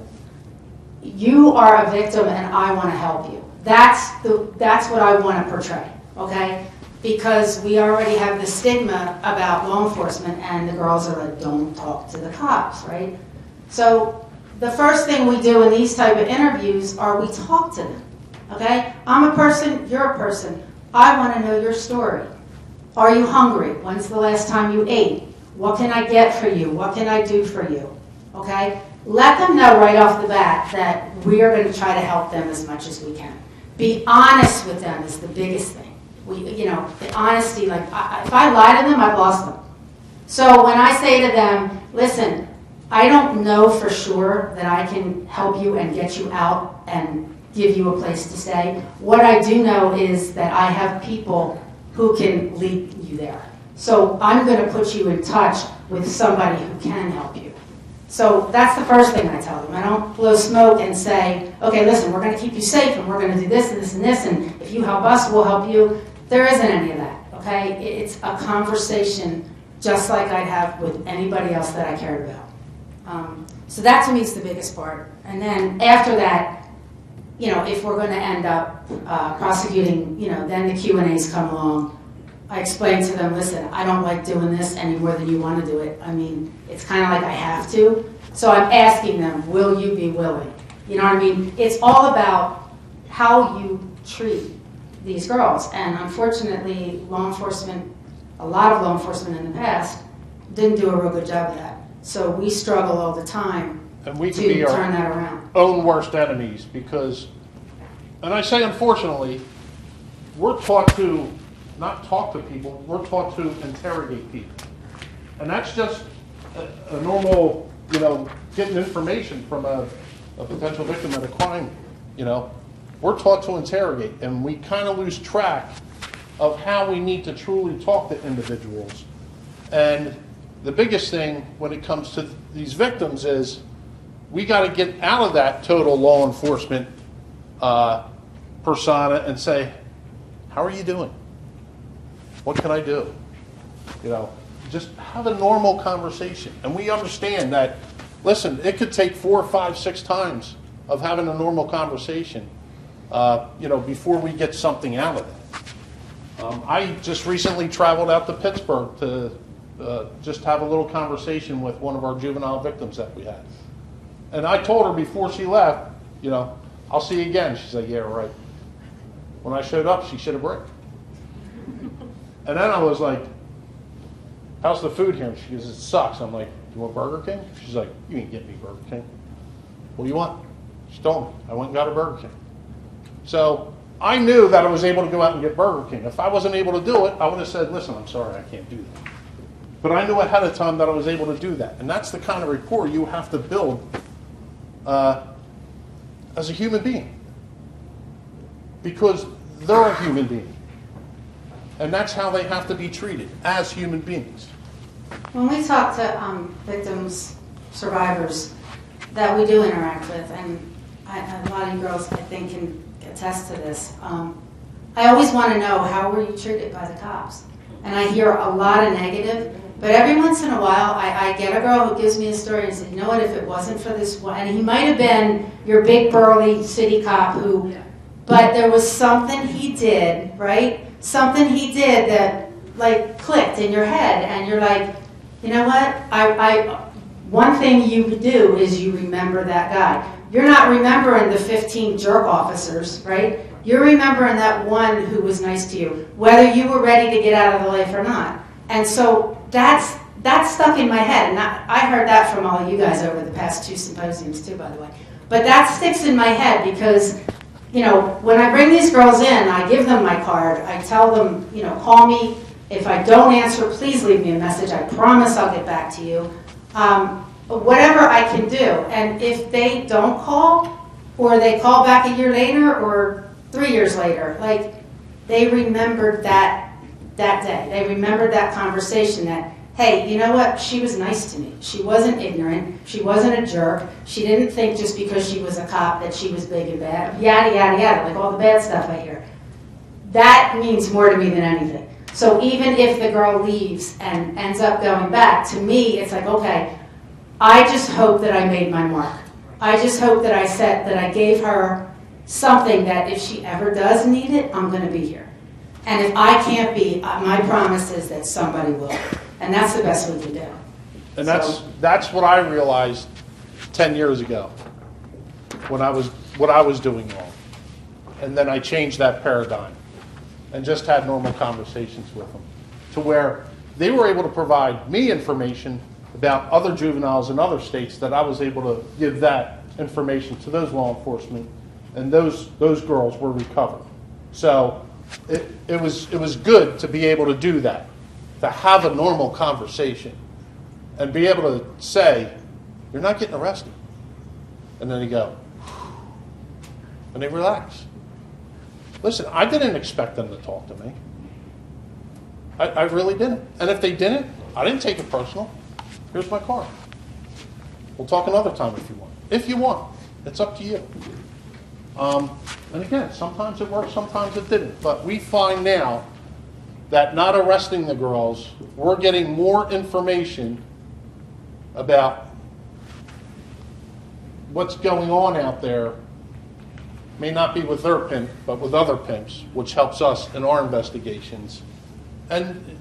you are a victim and I want to help you. That's what I want to portray, okay? Because we already have the stigma about law enforcement, and the girls are like, don't talk to the cops, right? So the first thing we do in these type of interviews are we talk to them, okay? I'm a person, you're a person. I want to know your story. Are you hungry? When's the last time you ate? What can I get for you? What can I do for you? Okay? Let them know right off the bat that we are going to try to help them as much as we can. Be honest with them is the biggest thing. The honesty, like, if I lie to them, I've lost them. So when I say to them, listen, I don't know for sure that I can help you and get you out and give you a place to stay. What I do know is that I have people who can lead you there. So I'm going to put you in touch with somebody who can help you. So that's the first thing I tell them. I don't blow smoke and say, okay, listen, we're going to keep you safe, and we're going to do this and this and this, and if you help us, we'll help you. There isn't any of that, okay? It's a conversation just like I'd have with anybody else that I cared about. So that to me is the biggest part. And then after that, if we're going to end up prosecuting, then the Q&As come along. I explain to them, listen, I don't like doing this any more than you want to do it. I mean, it's kind of like I have to. So I'm asking them, will you be willing? You know what I mean? It's all about how you treat these girls. And unfortunately, law enforcement, a lot of law enforcement in the past, didn't do a real good job of that. So we struggle all the time And we can to be our turn that around. own worst enemies because, and I say unfortunately, we're taught to not talk to people, we're taught to interrogate people. And that's just a normal, getting information from a potential victim of a crime, We're taught to interrogate, and we kind of lose track of how we need to truly talk to individuals. And the biggest thing when it comes to these victims is we got to get out of that total law enforcement persona and say, how are you doing? What can I do? Just have a normal conversation. And we understand that, listen, it could take 4, 5, 6 times of having a normal conversation, before we get something out of it. I just recently traveled out to Pittsburgh to just have a little conversation with one of our juvenile victims that we had. And I told her before she left, I'll see you again. She's like, yeah, right. When I showed up, she shit a brick. And then I was like, how's the food here? And she goes, it sucks. I'm like, you want Burger King? She's like, you ain't getting me Burger King. What do you want? She told me. I went and got a Burger King. So I knew that I was able to go out and get Burger King. If I wasn't able to do it, I would have said, listen, I'm sorry, I can't do that. But I knew ahead of time that I was able to do that. And that's the kind of rapport you have to build as a human being. Because they're a human being. And that's how they have to be treated, as human beings. When we talk to victims, survivors that we do interact with, and a lot of you girls, I think, can attest to this, I always want to know, how were you treated by the cops? And I hear a lot of negative, but every once in a while, I get a girl who gives me a story and says, you know what, if it wasn't for this one, and he might have been your big burly city cop who, but there was something he did, right? Something he did that like clicked in your head, and you're like, you know what? One thing you do is you remember that guy. You're not remembering the 15 jerk officers, right? You're remembering that one who was nice to you, whether you were ready to get out of the life or not. And so that's stuck in my head, and I heard that from all of you guys over the past 2 symposiums too, by the way. But that sticks in my head because, when I bring these girls in, I give them my card. I tell them, call me. If I don't answer, please leave me a message. I promise I'll get back to you. Whatever I can do. And if they don't call, or they call back a year later, or 3 years later, they remembered that day. They remembered that conversation that, hey, you know what? She was nice to me. She wasn't ignorant. She wasn't a jerk. She didn't think just because she was a cop that she was big and bad. Yada, yada, yada, like all the bad stuff I hear. That means more to me than anything. So even if the girl leaves and ends up going back, to me, it's like, okay, I just hope that I made my mark. I just hope that I gave her something that if she ever does need it, I'm going to be here. And if I can't be, my promise is that somebody will. And that's the best we can do. And that's what I realized 10 years ago when what I was doing wrong. And then I changed that paradigm and just had normal conversations with them to where they were able to provide me information about other juveniles in other states that I was able to give that information to those law enforcement, and those girls were recovered. So it was good to be able to do that, to have a normal conversation and be able to say, you're not getting arrested. And then they go, and they relax. Listen, I didn't expect them to talk to me. I really didn't. And if they didn't, I didn't take it personal. Here's my card. We'll talk another time if you want. If you want. It's up to you. And again, sometimes it worked, sometimes it didn't. But we find now that not arresting the girls, we're getting more information about what's going on out there. May not be with their pimp, but with other pimps, which helps us in our investigations. And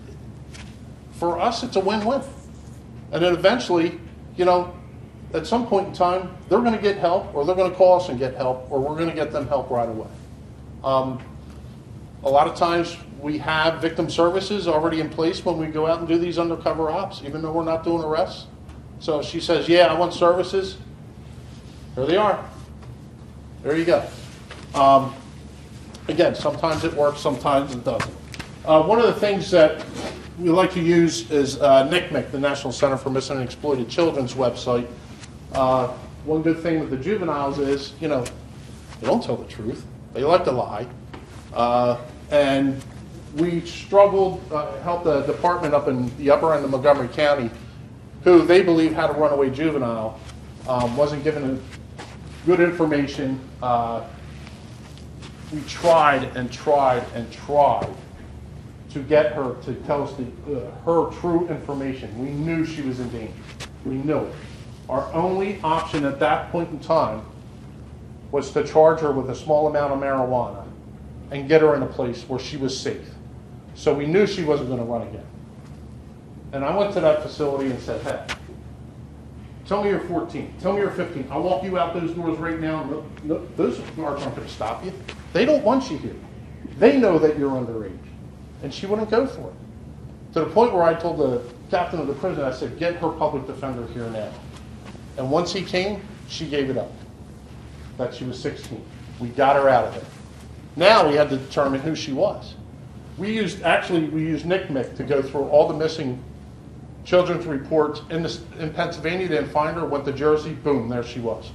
for us, it's a win-win. And then eventually, you know, at some point in time, they're going to get help, or they're going to call us and get help, or we're going to get them help right away. A lot of times, we have victim services already in place when we go out and do these undercover ops, even though we're not doing arrests. So if she says, yeah, I want services, here they are. There you go. Again, sometimes it works, sometimes it doesn't. One of the things that we like to use is NCMEC, the National Center for Missing and Exploited Children's website. One good thing with the juveniles is, you know, they don't tell the truth. They like to lie. And we struggled, helped a department up in the upper end of Montgomery County, who they believe had a runaway juvenile, wasn't given good information. We tried and tried and tried to get her to tell us her true information. We knew she was in danger. We knew it. Our only option at that point in time was to charge her with a small amount of marijuana and get her in a place where she was safe. So we knew she wasn't going to run again. And I went to that facility and said, hey, tell me you're 14. Tell me you're 15. I'll walk you out those doors right now. No, those guards aren't going to stop you. They don't want you here. They know that you're underage. And she wouldn't go for it. To the point where I told the captain of the prison, I said, get her public defender here now. And once he came, she gave it up, that she was 16. We got her out of there. Now we had to determine who she was. We used NCMEC to go through all the missing children's reports in Pennsylvania. They didn't find her, went to Jersey, boom, there she was.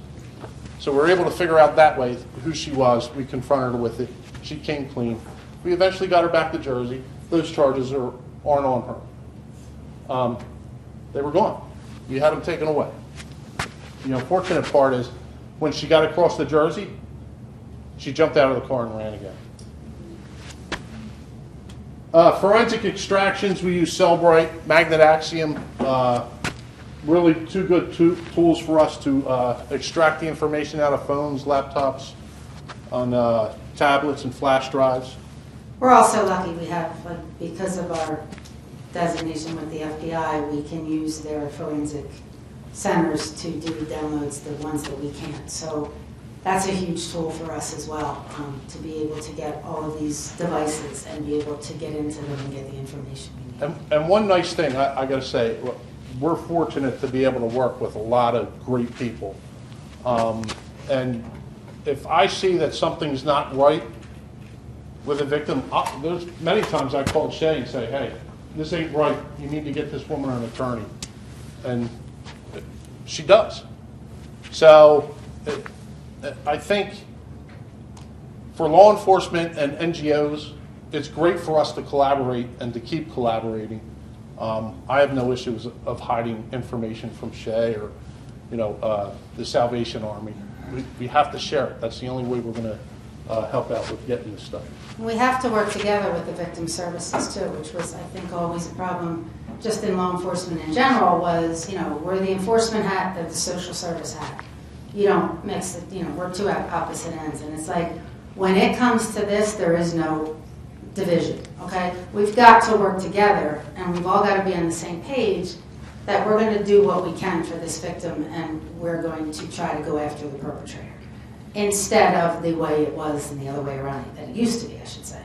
So we were able to figure out that way who she was. We confronted her with it. She came clean. We eventually got her back to Jersey. Those charges aren't on her. They were gone. You had them taken away. The unfortunate part is when she got across to Jersey, she jumped out of the car and ran again. Forensic extractions, we use Cellbrite, Magnet Axiom, really two good tools for us to extract the information out of phones, laptops, on tablets and flash drives. We're also lucky we have, because of our designation with the FBI, we can use their forensic centers to do downloads, the ones that we can't. So that's a huge tool for us as well, to be able to get all of these devices and be able to get into them and get the information we need. And one nice thing, I got to say, we're fortunate to be able to work with a lot of great people. And if I see that something's not right with a victim, there's many times I called Shay and say, hey, this ain't right. You need to get this woman an attorney. And she does. So I think for law enforcement and NGOs, it's great for us to collaborate and to keep collaborating. I have no issues of hiding information from Shay or, the Salvation Army. We have to share it. That's the only way we're going to help out with getting this stuff. We have to work together with the victim services too, which was, I think, always a problem just in law enforcement in general was, we're the enforcement hat, they're the social service hat. you don't mix it, we're two opposite ends. And it's like, when it comes to this, there is no division, okay? We've got to work together, and we've all got to be on the same page that we're going to do what we can for this victim, and we're going to try to go after the perpetrator, instead of the way it was and the other way around, that it used to be, I should say.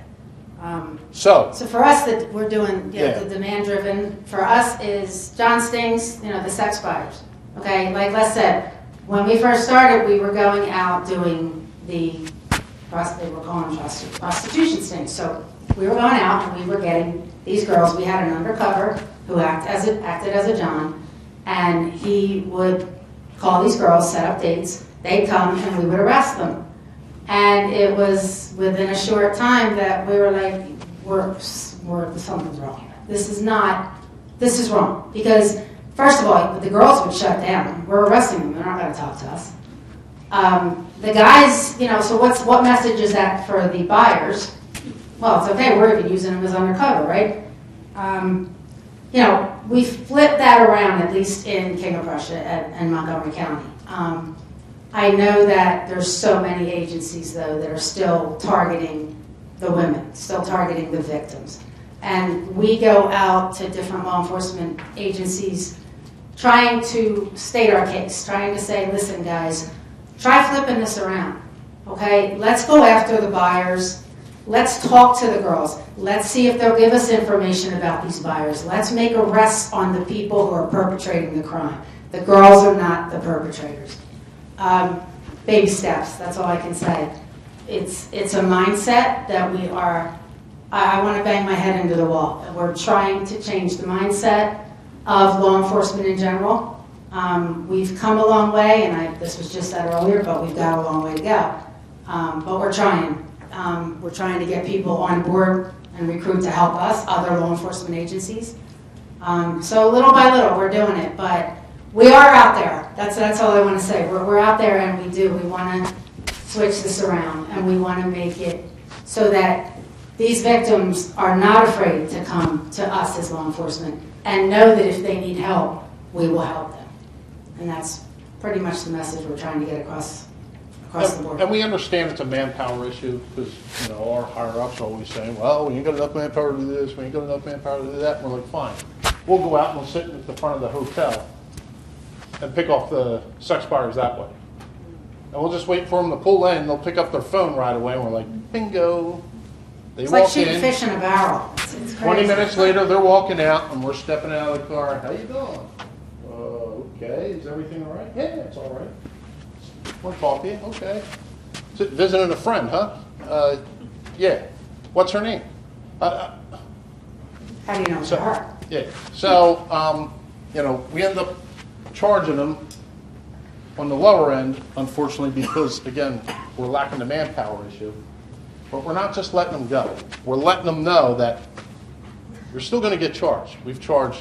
So So for us, that we're doing Yeah. the demand-driven. For us is John Stings, the sex buyers. Okay, like Les said, when we first started, we were going out doing they were calling them prostitution stings. So we were going out and we were getting these girls. We had an undercover who acted as a John, and he would call these girls, set up dates. They'd come and we would arrest them. And it was within a short time that we were like, something's wrong. This is wrong. Because, first of all, the girls would shut down. We're arresting them. They're not going to talk to us. The guys, so what message is that for the buyers? Well, it's okay. We're even using them as undercover, right? We flipped that around, at least in King of Prussia and Montgomery County. I know that there's so many agencies, though, that are still targeting the women, still targeting the victims. And we go out to different law enforcement agencies trying to state our case, trying to say, listen, guys, try flipping this around, okay? Let's go after the buyers. Let's talk to the girls. Let's see if they'll give us information about these buyers. Let's make arrests on the people who are perpetrating the crime. The girls are not the perpetrators. Baby steps, that's all I can say. It's a mindset that I want to bang my head into the wall. We're trying to change the mindset of law enforcement in general. We've come a long way, and this was just said earlier, but we've got a long way to go. But we're trying. We're trying to get people on board and recruit to help us, other law enforcement agencies. So little by little, we're doing it, but we are out there. That's all I want to say. We're out there, and we do. We want to switch this around, and we want to make it so that these victims are not afraid to come to us as law enforcement and know that if they need help, we will help them. And that's pretty much the message we're trying to get across the board. And we understand it's a manpower issue because, our higher-ups are always saying, well, we ain't got enough manpower to do this, we ain't got enough manpower to do that. And we're like, fine. We'll go out and we'll sit at the front of the hotel and pick off the sex buyers that way. And we'll just wait for them to pull in. They'll pick up their phone right away, and we're like, bingo. They It's walk like shooting in. fish in a barrel. It's crazy. 20 minutes later, they're walking out, and we're stepping out of the car. How you doing? Okay. Is everything all right? Yeah, it's all right. Want coffee? Okay. Visiting a friend, huh? Yeah. What's her name? How do you know it's her? Yeah. So, we end up charging them on the lower end, unfortunately, because, again, we're lacking the manpower issue. But we're not just letting them go. We're letting them know that you're still going to get charged. We've charged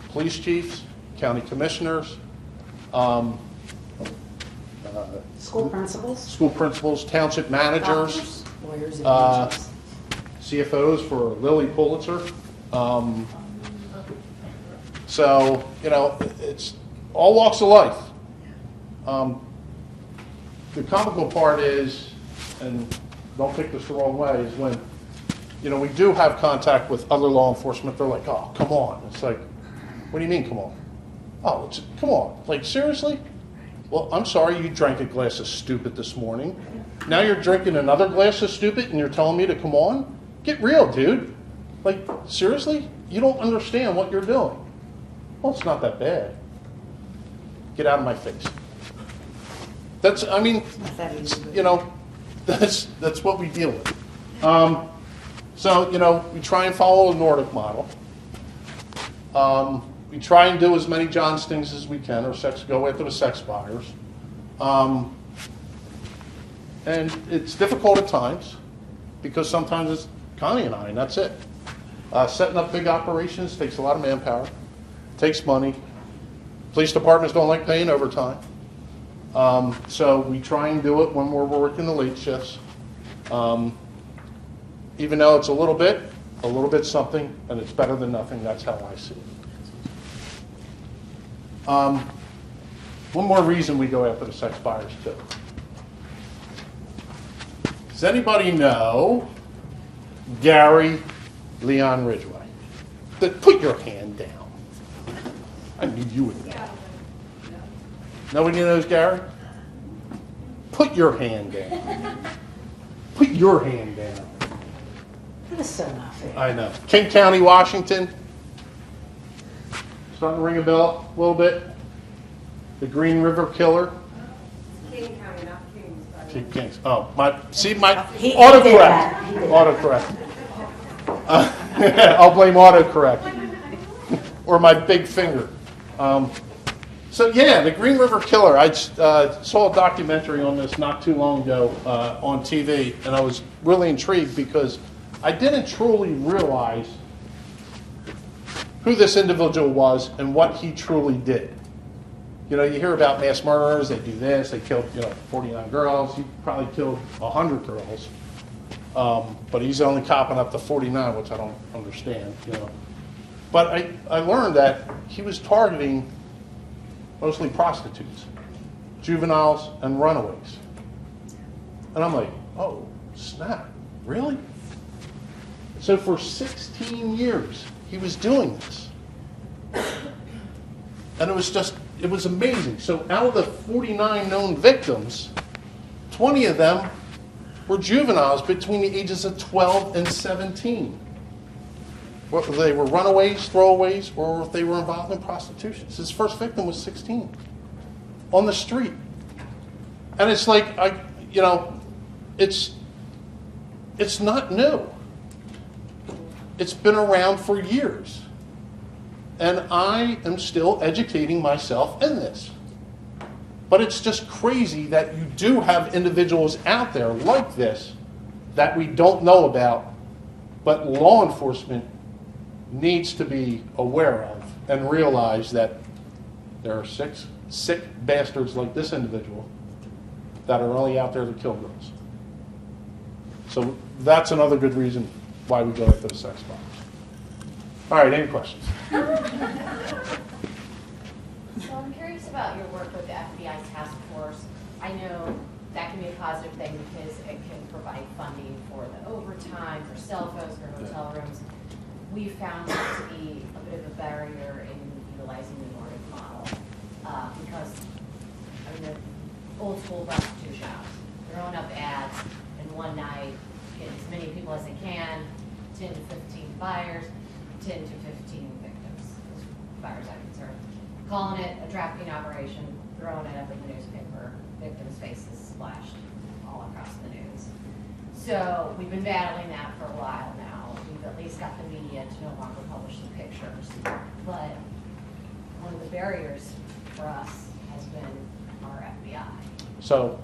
police chiefs, county commissioners, School principals, township managers, doctors, lawyers, and judges. CFOs for Lily Pulitzer. So, it's all walks of life. The comical part is, and don't take this the wrong way, is when, we do have contact with other law enforcement. They're like, oh, come on. It's like, what do you mean, come on? Oh, come on. Like, seriously? Well, I'm sorry you drank a glass of stupid this morning. Now you're drinking another glass of stupid and you're telling me to come on? Get real, dude. Like, seriously? You don't understand what you're doing. Well, it's not that bad. Get out of my face. That's what we deal with. So, we try and follow a Nordic model. We try and do as many John Stings as we can, or go after the sex buyers. And it's difficult at times, because sometimes it's Connie and I, and that's it. Setting up big operations takes a lot of manpower, takes money. Police departments don't like paying overtime. So we try and do it when we're working the late shifts. Even though it's a little bit something, and it's better than nothing. That's how I see it. one more reason we go after the sex buyers too. Does anybody know Gary Leon Ridgway? Put your hand down. I knew you would know. Nobody knows Gary? Put your hand down. Put your hand down. That is so not fair. I know. King County, Washington. Starting to ring a bell a little bit. The Green River Killer. King County, not Kings, but. Kings. Oh, my. See my He autocorrect. did that. He did Autocorrect. I'll blame autocorrect or my big finger. So yeah, the Green River Killer. I saw a documentary on this not too long ago on TV, and I was really intrigued because I didn't truly realize who this individual was and what he truly did. You know, you hear about mass murderers, they do this, they killed, 49 girls, he probably killed 100 girls. But he's only copping up to 49, which I don't understand, But I learned that he was targeting mostly prostitutes, juveniles, and runaways. And I'm like, oh, snap, really? So for 16 years, he was doing this. And it was amazing. So out of the 49 known victims, 20 of them were juveniles between the ages of 12 and 17. Whether they were runaways, throwaways, or if they were involved in prostitution. His first victim was 16 on the street. And it's like, it's not new. It's been around for years. And I am still educating myself in this. But it's just crazy that you do have individuals out there like this that we don't know about, but law enforcement needs to be aware of and realize that there are sick bastards like this individual that are only out there to kill girls. So that's another good reason why we go after the sex buyers. All right, any questions? So I'm curious about your work with the FBI task force. I know that can be a positive thing because it can provide funding for the overtime, for cell phones, for hotel rooms. We found that to be a bit of a barrier in utilizing the Nordic model because, the old school prostitution house, throwing up ads, and one night, get as many people as they can, 10 to 15 buyers, 10 to 15 victims, as far as I'm concerned. Calling it a trafficking operation, throwing it up in the newspaper, victims' faces splashed all across the news. So we've been battling that for a while now. We've at least got the media to no longer publish the pictures. But one of the barriers for us has been our FBI. So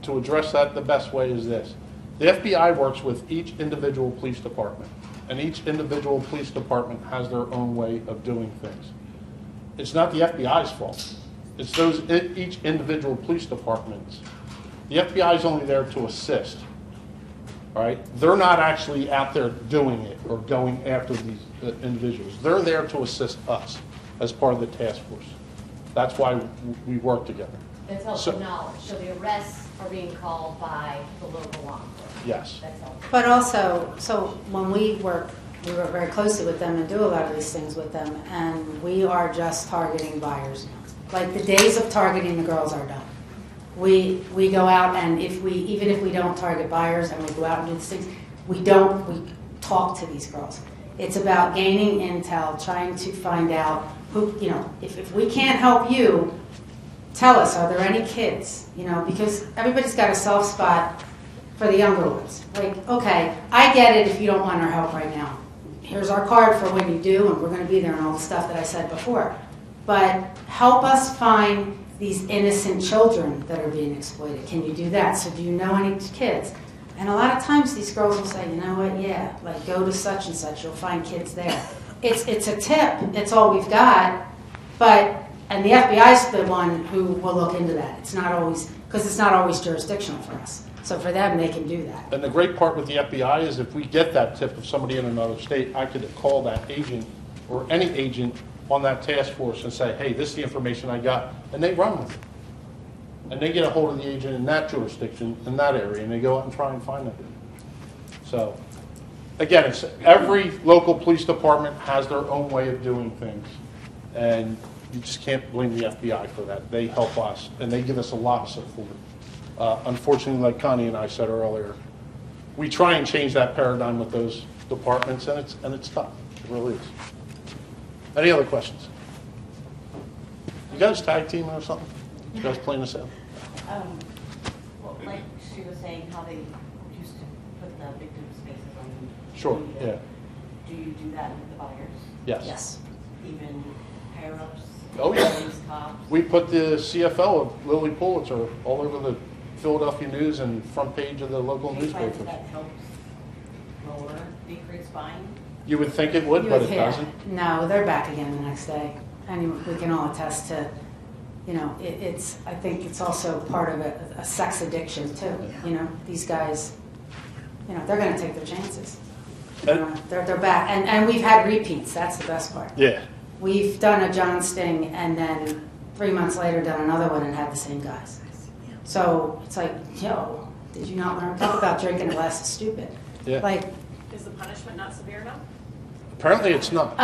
to address that, the best way is this. The FBI works with each individual police department, and each individual police department has their own way of doing things. It's not the FBI's fault. It's each individual police departments. The FBI is only there to assist. All right? They're not actually out there doing it or going after these individuals. They're there to assist us as part of the task force. That's why we work together. That's helpful knowledge. So the arrests are being called by the local law enforcement. Yes. That's helpful. But also, so when we work very closely with them and do a lot of these things with them, and we are just targeting buyers now. Like the days of targeting the girls are done. We go out, and even if we don't target buyers and we go out and do these things, we talk to these girls. It's about gaining intel, trying to find out who, if we can't help you, tell us, are there any kids? Because everybody's got a soft spot for the younger ones. Like, okay, I get it if you don't want our help right now. Here's our card for when you do, and we're going to be there and all the stuff that I said before. But help us find these innocent children that are being exploited. Can you do that? So do you know any kids? And a lot of times these girls will say, you know what, yeah, like go to such and such, you'll find kids there. It's a tip, it's all we've got, and the FBI's the one who will look into that. It's not always, because it's not always jurisdictional for us. So for them, they can do that. And the great part with the FBI is if we get that tip of somebody in another state, I could call that agent or any agent on that task force and say, hey, this is the information I got, and they run with it. And they get a hold of the agent in that jurisdiction, in that area, and they go out and try and find it. So, again, it's, every local police department has their own way of doing things, and you just can't blame the FBI for that. They help us, and they give us a lot of support. Unfortunately, like Connie and I said earlier, we try and change that paradigm with those departments, and it's tough. It really is. Any other questions? You guys tag teaming or something? You guys playing this out? Well, like she was saying, how they used to put the victim's faces on. Sure, media. yeah. Do you do that with the buyers? Yes. Yes. Even higher ups? Oh, yeah. Police, cops? We put the CFO of Lily Pulitzer all over the Philadelphia News and front page of the local Do you find newspapers. that helps lower, decrease buying? You would think it would, You but would it hear. doesn't. No, they're back again the next day. And we can all attest to, you know, it's, I think it's also part of a sex addiction too. You know, these guys, you know, they're going to take their chances. They're back. And we've had repeats. That's the best part. Yeah. We've done a John Sting and then 3 months later done another one and had the same guys. So it's like, yo, did you not learn? Talk about drinking a glass of stupid. Yeah. Like, Is the punishment not severe enough? Apparently it's not.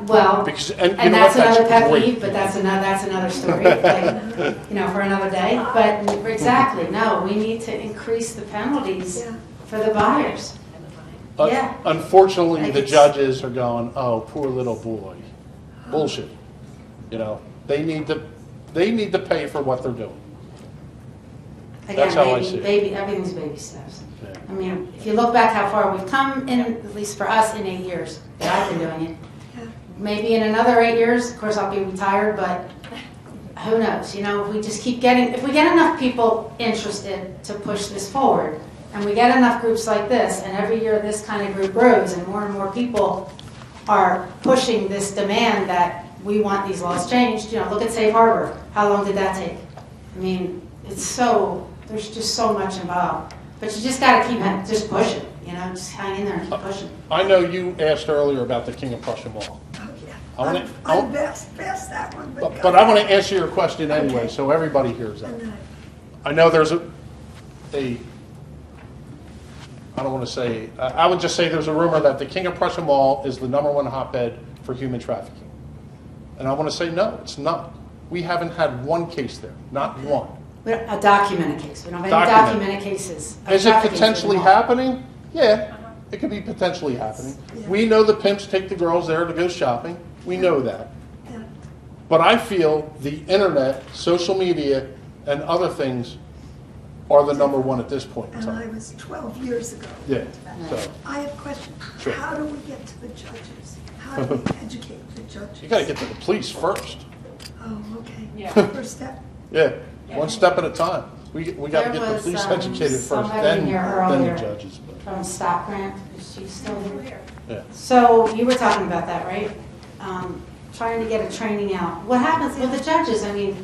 well, Because, and you and know what, that's another pet great. peeve, but that's another story, like, you know, for another day. But exactly, no, we need to increase the penalties for the buyers. Yeah. Unfortunately, Like the it's- judges are going, oh, poor little boy. Bullshit. You know, they need to pay for what they're doing. That's how I see it. Everything's baby steps. Yeah. I mean, if you look back how far we've come in, at least for us, in 8 years that I've been doing it. Maybe in another 8 years, of course, I'll be retired, but who knows? You know, if we just keep if we get enough people interested to push this forward, and we get enough groups like this, and every year this kind of group grows, and more people are pushing this demand that we want these laws changed. You know, look at Safe Harbor. How long did that take? I mean, there's just so much involved. But you just got to keep just pushing, you know, just hang in there and keep pushing. I know you asked earlier about the King of Prussia Mall. Oh, yeah. I I'm past that one. But I want to answer your question anyway, so everybody hears that. I know there's I don't want to say, I would just say there's a rumor that the King of Prussia Mall is the #1 hotbed for human trafficking. And I want to say, no, it's not. We haven't had one case there, not one. A documented case. We don't have any Documented. documented cases. of Is it trafficking potentially in the mall. happening? Yeah, it could be potentially happening. We know the pimps take the girls there to go shopping. We know that. Yeah. But I feel the internet, social media, and other things are the #1 at this point in And I time. was 12 years ago. Yeah, so I have a question. Sure. How do we get to the judges? How do we educate the judges? you got to get to the police first. Oh, okay. Yeah. First step. Yeah, one step at a time. We got to There get the was, police educated first, somebody then here the earlier. judges. But, From Stop Grant, is she still here? yeah. So you were talking about that, right? Trying to get a training out. What happens with the judges? I mean,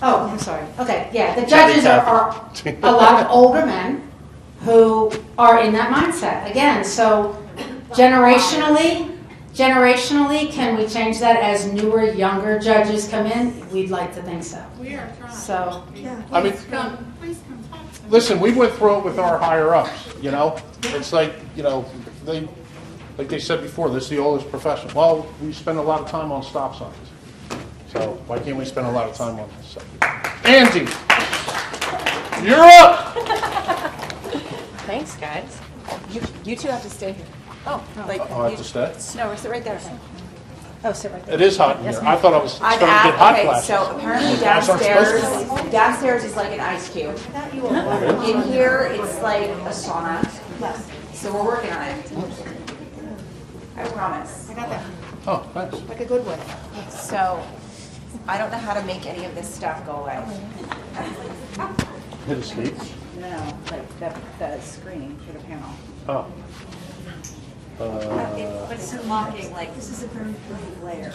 oh, I'm sorry. Okay, yeah, the judges are a lot of older men who are in that mindset again. So generationally, can we change that as newer, younger judges come in? We'd like to think so. We are trying. So, Yeah. I mean, Please come talk to me. listen, we went through it with our higher ups, you know? It's like, you know, like they said before, this is the oldest profession. Well, we spend a lot of time on stop signs. So why can't we spend a lot of time on this subject? Angie, you're up! Thanks, guys. You two have to stay here. Oh, like I have to stay? No, we're sit right there. Oh, sit right there. It is hot in here. I thought I was starting to I've get hot okay, flashes. so apparently Guys aren't supposed to. downstairs is like an ice cube. In here, it's like a sauna. So we're working on it. I promise. I got that. Oh, thanks. Like a good one. So I don't know how to make any of this stuff go away. Hit escape. No, like the screen for the panel. Oh. But it's unlocking, like, this is a very bright layer.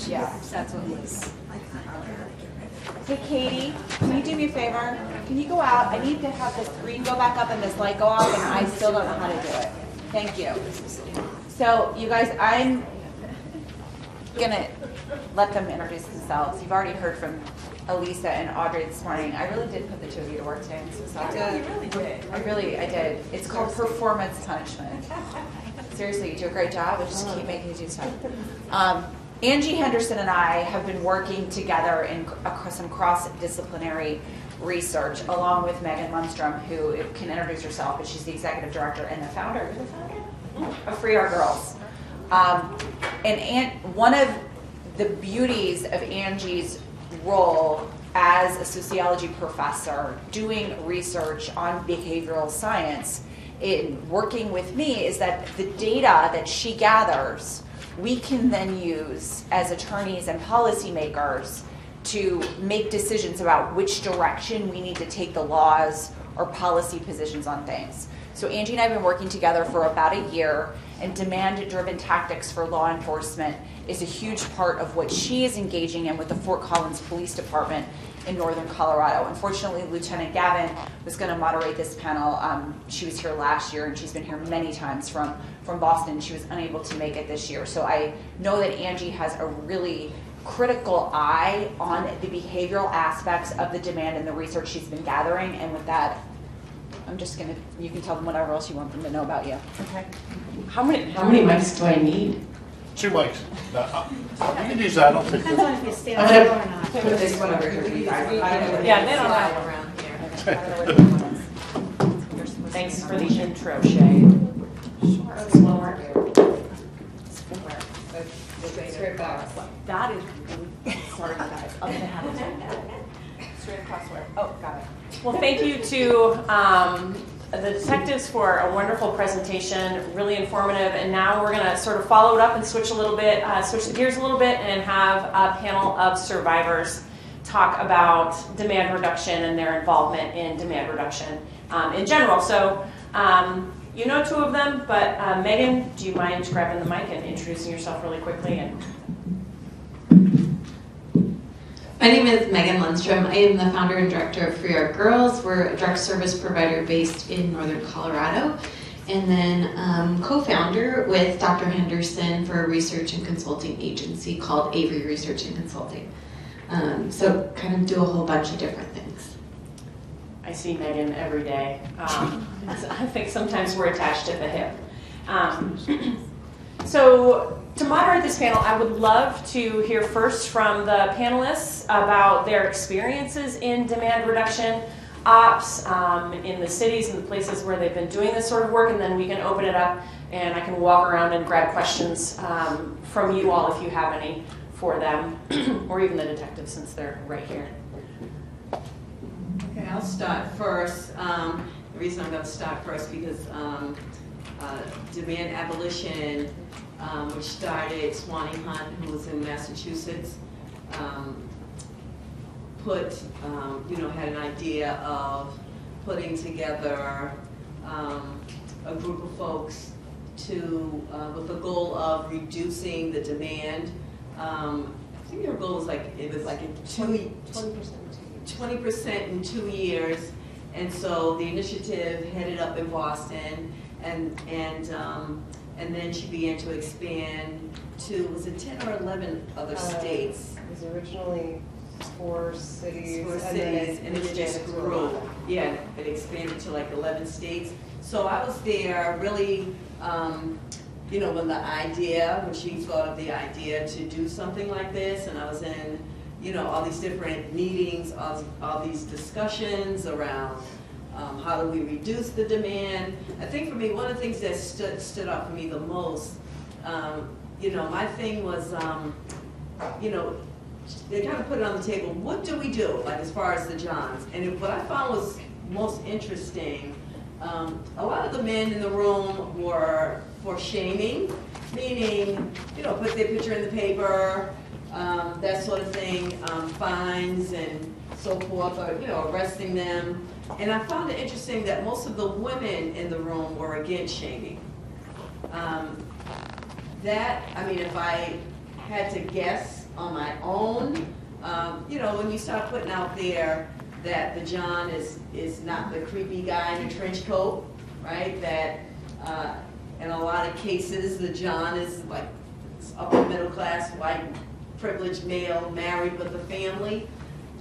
Yeah. That's what it is. Hey Katie, can you do me a favor? Can you go out? I need to have the screen go back up and this light go off, and I still don't know how to do it. Thank you. So you guys, gonna let them introduce themselves. You've already heard from Elisa and Audrey this morning. I really did put the two of you to work today. I'm so sorry. You really did. I did. It's called performance punishment. Seriously, you do a great job. I just keep making you do stuff. Angie Henderson and I have been working together in some cross-disciplinary research, along with Megan Lundstrom, who can introduce herself, but she's the executive director and the founder. You're the founder of Free Our Girls. And one of the beauties of Angie's role as a sociology professor doing research on behavioral science in working with me is that the data that she gathers we can then use as attorneys and policymakers to make decisions about which direction we need to take the laws or policy positions on things. So Angie and I have been working together for about a year, and demand-driven tactics for law enforcement is a huge part of what she is engaging in with the Fort Collins Police Department in northern Colorado. Unfortunately, Lieutenant Gavin was going to moderate this panel. She was here last year, and she's been here many times from Boston. She was unable to make it this year. So I know that Angie has a really critical eye on the behavioral aspects of the demand and the research she's been gathering. And with that, I'm just going to, you can tell them whatever else you want them to know about you. Okay. How many mics do I need? 2 mics. You can use that. I don't think Depends on if you stand I'm still gonna or not. put this one over here for you guys. Yeah, they don't have around here. Thanks for the intro, Shay. Straight back. That is really, sorry guys, I'm going to have it straight across where, oh, got it. Well, thank you to the detectives for a wonderful presentation, really informative. And now we're going to sort of follow it up and switch the gears a little bit and have a panel of survivors talk about demand reduction and their involvement in demand reduction in general. So you know 2 of them, but Megan, do you mind grabbing the mic and introducing yourself really quickly? And my name is Megan Lundstrom. I am the founder and director of Free Our Girls. We're a direct service provider based in northern Colorado. And then co-founder with Dr. Henderson for a research and consulting agency called Avery Research and Consulting. So kind of do a whole bunch of different things. I see Megan every day. I think sometimes we're attached at the hip. So to moderate this panel, I would love to hear first from the panelists about their experiences in demand reduction ops in the cities and the places where they've been doing this sort of work, and then we can open it up and I can walk around and grab questions from you all if you have any for them, or even the detectives since they're right here. Okay, I'll start first. The reason I'm going to start first because demand abolition, which started Swanee Hunt, who was in Massachusetts, had an idea of putting together a group of folks with the goal of reducing the demand. I think their goal was it was 20% in 2 years, and so the initiative headed up in Boston, and then she began to expand to, was it 10 or 11 other states? It was originally 4 cities, and it just grew. Yeah, it expanded to 11 states. So I was there really, when she thought of the idea to do something like this, and I was in, all these different meetings, all these discussions around how do we reduce the demand. I think for me, one of the things that stood out for me the most, my thing was, they kind of put it on the table, what do we do, as far as the Johns? And what I found was most interesting, a lot of the men in the room were for shaming, meaning, put their picture in the paper, that sort of thing, fines and so forth, or, arresting them. And I found it interesting that most of the women in the room were against shaming. If I had to guess on my own, when you start putting out there that the John is not the creepy guy in a trench coat, right? That in a lot of cases, the John is upper middle class, white, privileged male, married with a family.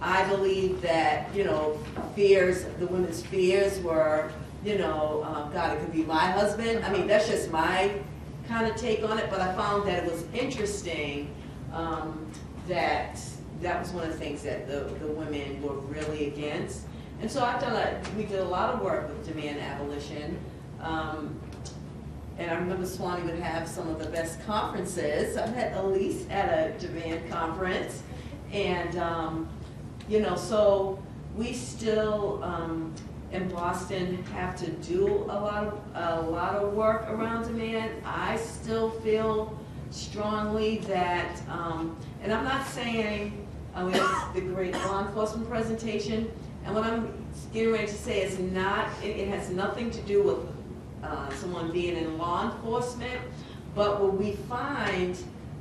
I believe that, you know, fears, the women's fears were, you know, God, it could be my husband. I mean, that's just my kind of take on it, but I found that it was interesting that was one of the things that the women were really against. And so we did a lot of work with demand abolition. And I remember Swanee would have some of the best conferences. I met Elise at a demand conference. And, you know, so we still, in Boston, have to do a lot of work around demand. I still feel strongly that, and I'm not saying, we have the great law enforcement presentation, and what I'm getting ready to say is not, it has nothing to do with someone being in law enforcement, but what we find,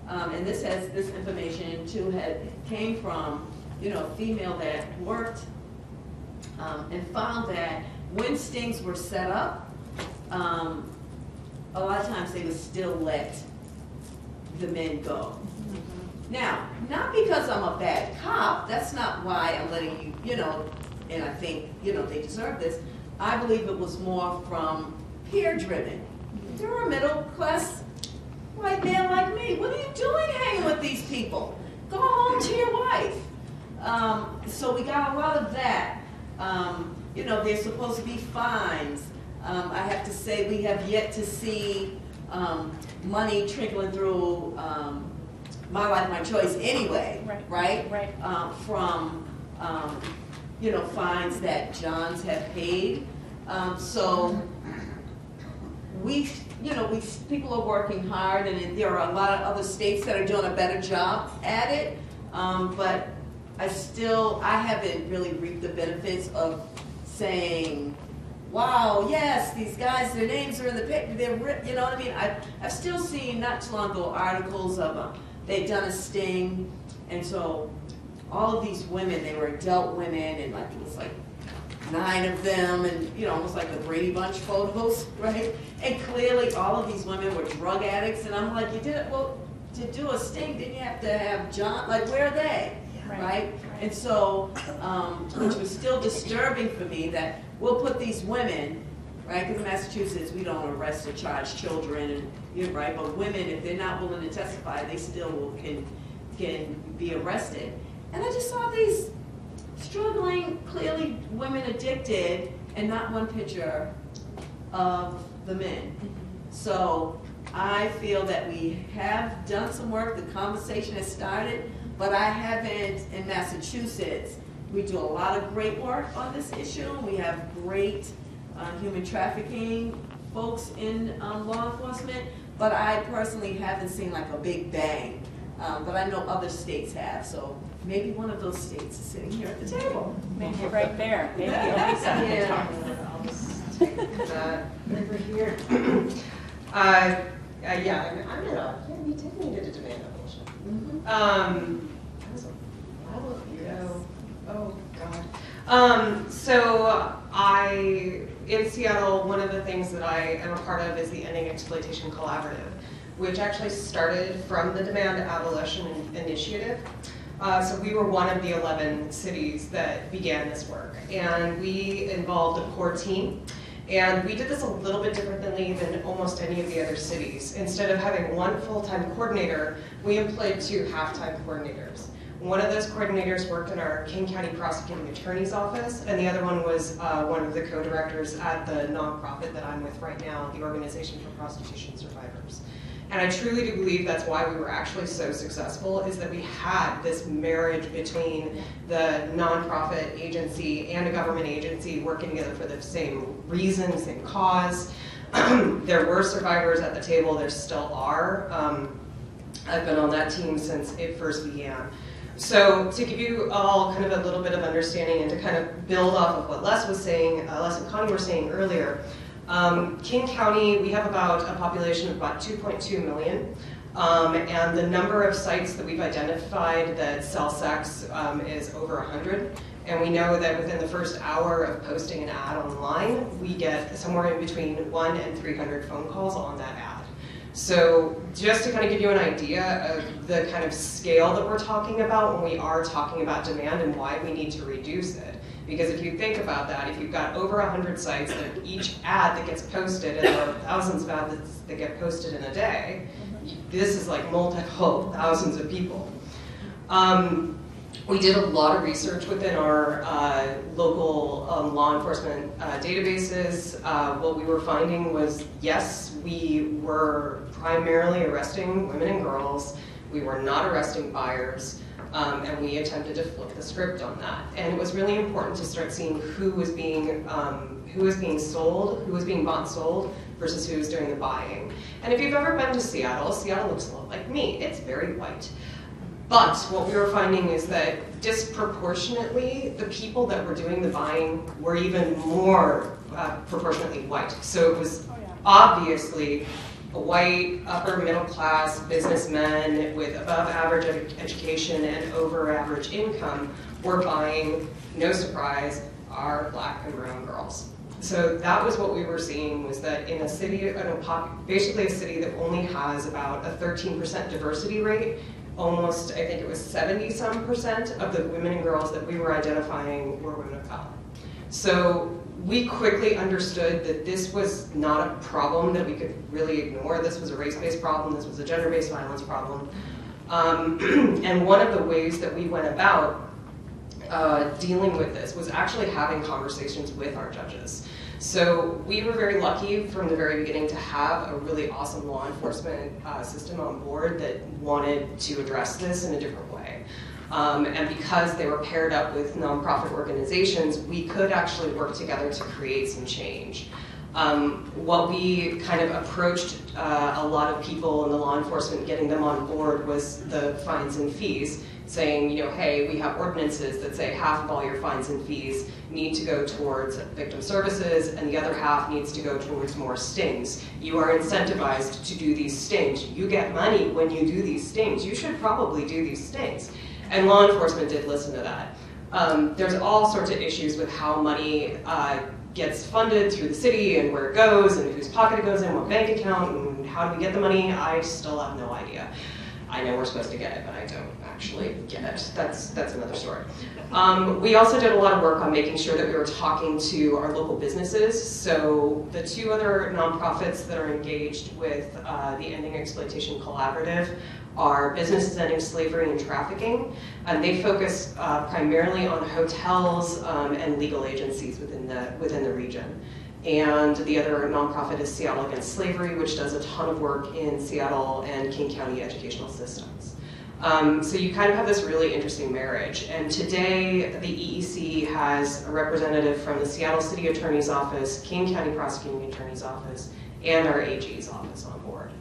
and this information too came from, you know, a female that worked and found that when stings were set up, a lot of times they would still let the men go. Now, not because I'm a bad cop, that's not why I'm letting you, you know, and I think, you know, they deserve this. I believe it was more from peer driven. You're a middle class white man like me. What are you doing hanging with these people? Go home to your wife. So we got a lot of that. You know, there's supposed to be fines. I have to say we have yet to see money trickling through My Life, My Choice anyway, right? From, you know, fines that Johns have paid. So people are working hard, and there are a lot of other states that are doing a better job at it, but I haven't really reaped the benefits of saying, wow, yes, these guys, their names are in the paper, you know what I mean? I've still seen, not too long ago, articles of they'd done a sting, and so all of these women, they were adult women, and like it was like 9 of them, and you know, almost like the Brady Bunch photos, right? And clearly all of these women were drug addicts, and I'm like, you did it, well, to do a sting, didn't you have to have John, like where are they, right? And so, which was still disturbing for me that we'll put these women, right, because in Massachusetts we don't arrest or charge children, and you're right, but women, if they're not willing to testify, they still can be arrested. And I just saw these struggling, clearly women addicted, and not one picture of the men. So I feel that we have done some work, the conversation has started, but I haven't, in Massachusetts, we do a lot of great work on this issue. We have great human trafficking folks in law enforcement, but I personally haven't seen like a big bang. But I know other states have, so maybe one of those states is sitting here at the table. Maybe right there. Maybe Elisa can talk. I'll just take that over here. Yeah, I'm in a, yeah, we definitely did a demand abolition. That was a while ago. Oh, God. So in Seattle, one of the things that I am a part of is the Ending Exploitation Collaborative, which actually started from the Demand Abolition Initiative. So we were one of the 11 cities that began this work, and we involved a core team. And we did this a little bit differently than almost any of the other cities. Instead of having one full-time coordinator, we employed 2 half-time coordinators. One of those coordinators worked in our King County Prosecuting Attorney's Office, and the other one was one of the co-directors at the nonprofit that I'm with right now, the Organization for Prostitution Survivors. And I truly do believe that's why we were actually so successful, is that we had this marriage between the nonprofit agency and a government agency working together for the same reason, same cause. There were survivors at the table, there still are. I've been on that team since it first began. So to give you all kind of a little bit of understanding and to kind of build off of what Les was saying, Les and Connie were saying earlier, King County, we have about a population of about 2.2 million. And the number of sites that we've identified that sell sex is over 100. And we know that within the first hour of posting an ad online, we get somewhere in between 100 and 300 phone calls on that ad. So just to kind of give you an idea of the kind of scale that we're talking about when we are talking about demand and why we need to reduce it. Because if you think about that, if you've got over 100 sites that each ad that gets posted, and there are thousands of ads that get posted in a day, this is like multiple thousands of people. We did a lot of research within our local law enforcement databases. What we were finding was, yes, we were primarily arresting women and girls. We were not arresting buyers. And we attempted to flip the script on that. And it was really important to start seeing who was being sold, who was being bought and sold, versus who was doing the buying. And if you've ever been to Seattle, Seattle looks a lot like me. It's very white. But what we were finding is that disproportionately, the people that were doing the buying were even more proportionately white. So it was obviously a white, upper middle class businessmen with above average education and over average income were buying, no surprise, our black and brown girls. So that was what we were seeing, was that in a city, basically a city that only has about a 13% diversity rate, almost, I think it was 70-some% of the women and girls that we were identifying were women of color. So we quickly understood that this was not a problem that we could really ignore. This was a race-based problem. This was a gender-based violence problem. And one of the ways that we went about dealing with this was actually having conversations with our judges. So we were very lucky from the very beginning to have a really awesome law enforcement system on board that wanted to address this in a different way. And because they were paired up with nonprofit organizations, we could actually work together to create some change. What we kind of approached a lot of people in the law enforcement, getting them on board, was the fines and fees, saying, you know, hey, we have ordinances that say half of all your fines and fees need to go towards victim services and the other half needs to go towards more stings. You are incentivized to do these stings. You get money when you do these stings. You should probably do these stings. And law enforcement did listen to that. There's all sorts of issues with how money gets funded through the city and where it goes and whose pocket it goes in, what bank account, and how do we get the money. I still have no idea. I know we're supposed to get it, but I don't actually get it. That's another story. We also did a lot of work on making sure that we were talking to our local businesses. So the two other nonprofits that are engaged with the Ending Exploitation Collaborative are Businesses Ending Slavery and Trafficking, and they focus primarily on hotels and legal agencies within the region. And the other nonprofit is Seattle Against Slavery, which does a ton of work in Seattle and King County educational systems. So you kind of have this really interesting marriage. And today, the EEC has a representative from the Seattle City Attorney's Office, King County Prosecuting Attorney's Office, and our AG's office on board.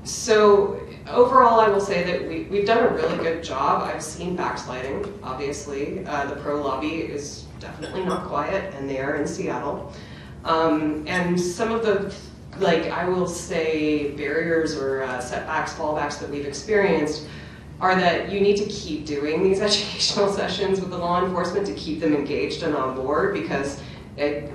So overall, I will say that we've done a really good job. I've seen backsliding, obviously. The pro lobby is definitely not quiet, and they are in Seattle. And some of the, I will say, barriers or setbacks, fallbacks that we've experienced are that you need to keep doing these educational sessions with the law enforcement to keep them engaged and on board, because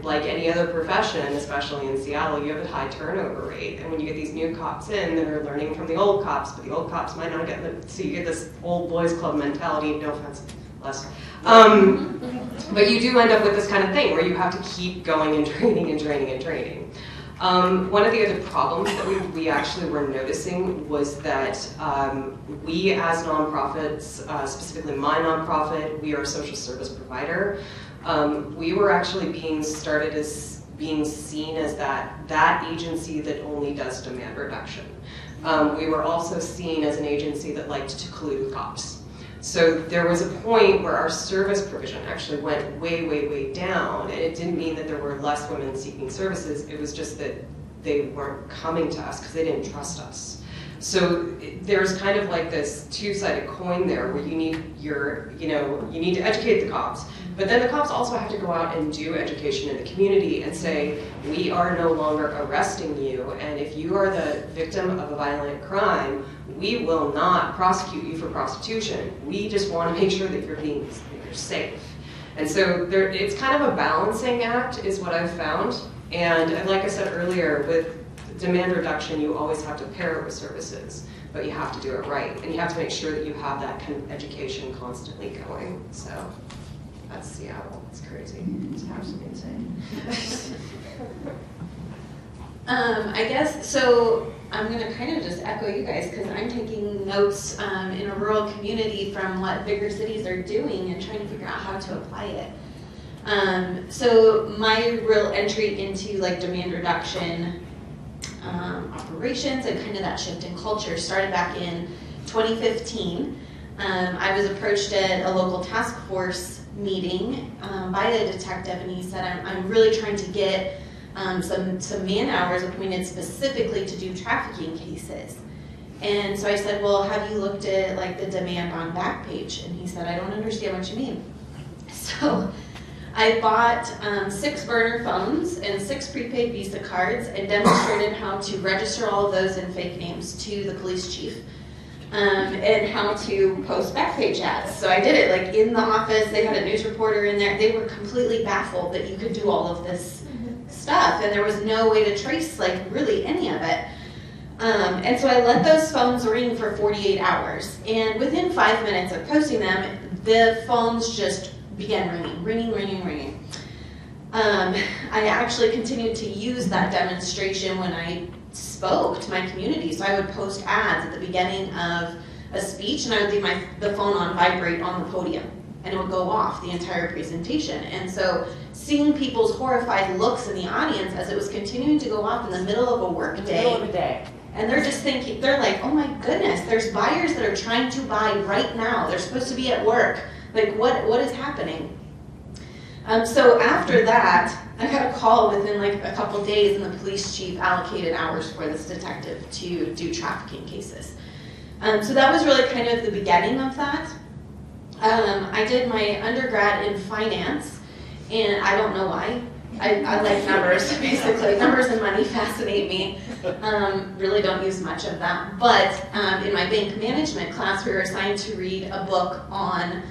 like any other profession, especially in Seattle, you have a high turnover rate. And when you get these new cops in that are learning from the old cops, but the old cops might not get the, so you get this old boys club mentality, no offense, less. But you do end up with this kind of thing where you have to keep going and training and training and training. One of the other problems that we actually were noticing was that we as nonprofits, specifically my nonprofit, we are a social service provider. We were actually being started as being seen as that agency that only does demand reduction. We were also seen as an agency that liked to collude with cops. So there was a point where our service provision actually went way, way, way down, and it didn't mean that there were less women seeking services. It was just that they weren't coming to us because they didn't trust us. So there's kind of like this two-sided coin there, where you need you need to educate the cops, but then the cops also have to go out and do education in the community and say, we are no longer arresting you, and if you are the victim of a violent crime, we will not prosecute you for prostitution. We just want to make sure that you're safe. And so it's kind of a balancing act is what I've found. And like I said earlier, with demand reduction, you always have to pair it with services, but you have to do it right, and you have to make sure that you have that kind of education constantly going. So that's Seattle. It's crazy. It's absolutely insane. I guess, so I'm going to kind of just echo you guys because I'm taking notes in a rural community from what bigger cities are doing and trying to figure out how to apply it. So my real entry into like demand reduction operations and kind of that shift in culture started back in 2015. I was approached at a local task force meeting by a detective, and he said, I'm really trying to get some man hours appointed specifically to do trafficking cases. And so I said, well, have you looked at like the demand on Backpage? And he said, I don't understand what you mean. So I bought 6 burner phones and 6 prepaid Visa cards and demonstrated how to register all of those in fake names to the police chief. And how to post Backpage ads. So I did it like in the office. They had a news reporter in there. They were completely baffled that you could do all of this stuff, and there was no way to trace like really any of it. And so I let those phones ring for 48 hours, and within 5 minutes of posting them, the phones just began ringing. I actually continued to use that demonstration when I spoke to my community. So I would post ads at the beginning of a speech, and I would leave the phone on vibrate on the podium, and it would go off the entire presentation. And so seeing people's horrified looks in the audience as it was continuing to go off in the middle of a work day. And they're just thinking, they're like, oh my goodness, there's buyers that are trying to buy right now. They're supposed to be at work. Like, what is happening? So after that, I got a call within like a couple days, and the police chief allocated hours for this detective to do trafficking cases. So that was really kind of the beginning of that. I did my undergrad in finance, and I don't know why. I like numbers, basically. Numbers and money fascinate me. Really don't use much of that. But in my bank management class, we were assigned to read a book on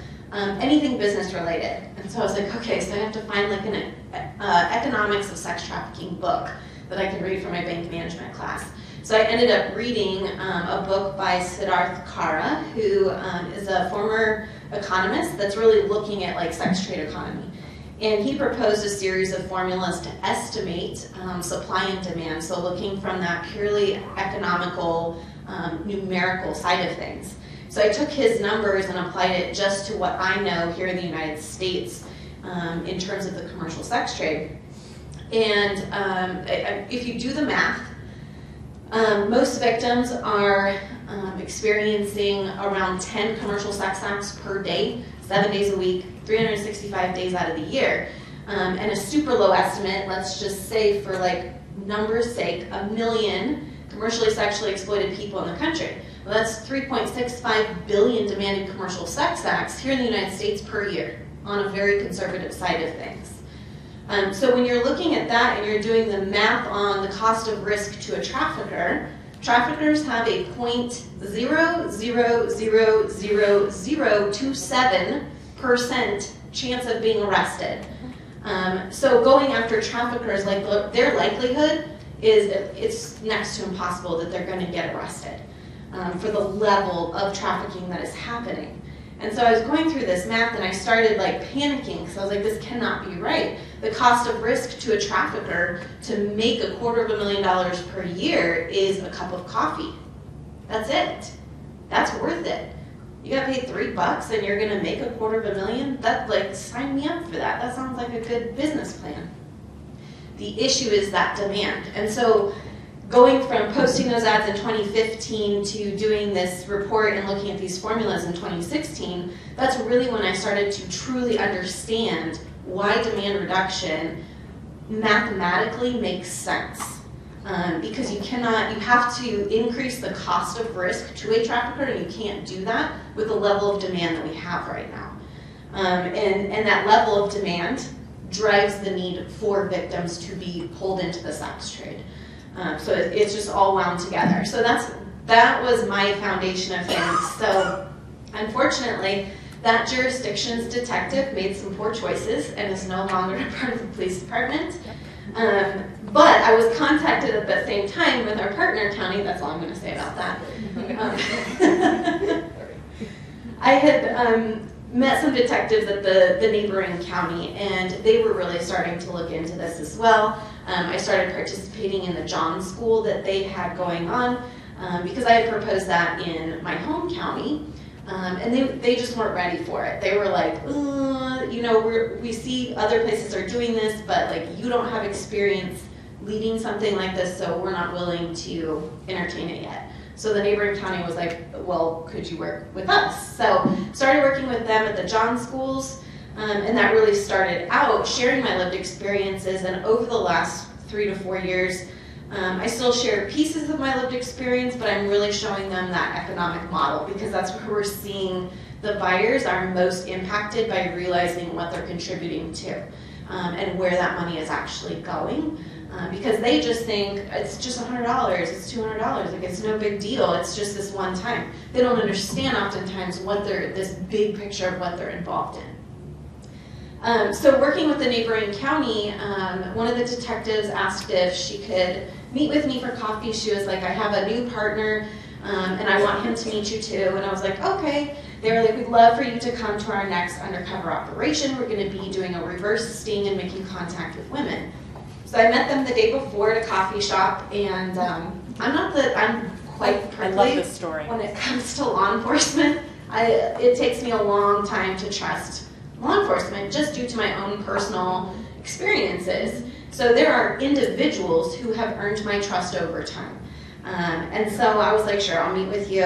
anything business related. And so I was like, okay, so I have to find like an economics of sex trafficking book that I can read for my bank management class. So I ended up reading a book by Siddharth Kara, who is a former economist that's really looking at like sex trade economy. And he proposed a series of formulas to estimate supply and demand, so looking from that purely economical, numerical side of things. So I took his numbers and applied it just to what I know here in the United States in terms of the commercial sex trade. And if you do the math, most victims are experiencing around 10 commercial sex acts per day, 7 days a week, 365 days out of the year. And a super low estimate, let's just say for like numbers' sake, 1 million commercially sexually exploited people in the country. Well, that's 3.65 billion demanded commercial sex acts here in the United States per year on a very conservative side of things. So when you're looking at that and you're doing the math on the cost of risk to a trafficker, traffickers have a 0.0000027% chance of being arrested. So going after traffickers, like their likelihood is it's next to impossible that they're going to get arrested for the level of trafficking that is happening. And so I was going through this math and I started like panicking because I was like, this cannot be right. The cost of risk to a trafficker to make $250,000 per year is a cup of coffee. That's it. That's worth it. You got paid $3 and you're gonna make $250,000? That, like, sign me up for that. That sounds like a good business plan. The issue is that demand. And so going from posting those ads in 2015 to doing this report and looking at these formulas in 2016, that's really when I started to truly understand why demand reduction mathematically makes sense. Because you have to increase the cost of risk to a trafficker, and you can't do that with the level of demand that we have right now. And that level of demand drives the need for victims to be pulled into the sex trade. So it's just all wound together. So that was my foundation of things. So unfortunately, that jurisdiction's detective made some poor choices and is no longer a part of the police department. But I was contacted at the same time with our partner county. That's all I'm going to say about that. I had met some detectives at the neighboring county, and they were really starting to look into this as well. I started participating in the John School that they had going on because I had proposed that in my home county, and they just weren't ready for it. They were like, you know, we see other places are doing this, but like you don't have experience leading something like this, so we're not willing to entertain it yet. So the neighboring county was like, well, could you work with us? So started working with them at the John schools, and that really started out sharing my lived experiences. And over the last 3 to 4 years, I still share pieces of my lived experience, but I'm really showing them that economic model, because that's where we're seeing the buyers are most impacted by realizing what they're contributing to, and where that money is actually going. Because they just think it's just $100, it's $200, like it's no big deal, it's just this one time. They don't understand oftentimes what this big picture of what they're involved in. So working with the neighboring county, one of the detectives asked if she could meet with me for coffee. She was like, I have a new partner, and I want him to meet you too. And I was like, okay. They were like, we'd love for you to come to our next undercover operation. We're gonna be doing a reverse sting and making contact with women. So I met them the day before at a coffee shop, and I'm quite prickly. I love this story. When it comes to law enforcement. It takes me a long time to trust law enforcement just due to my own personal experiences. So there are individuals who have earned my trust over time. And so I was like, sure, I'll meet with you.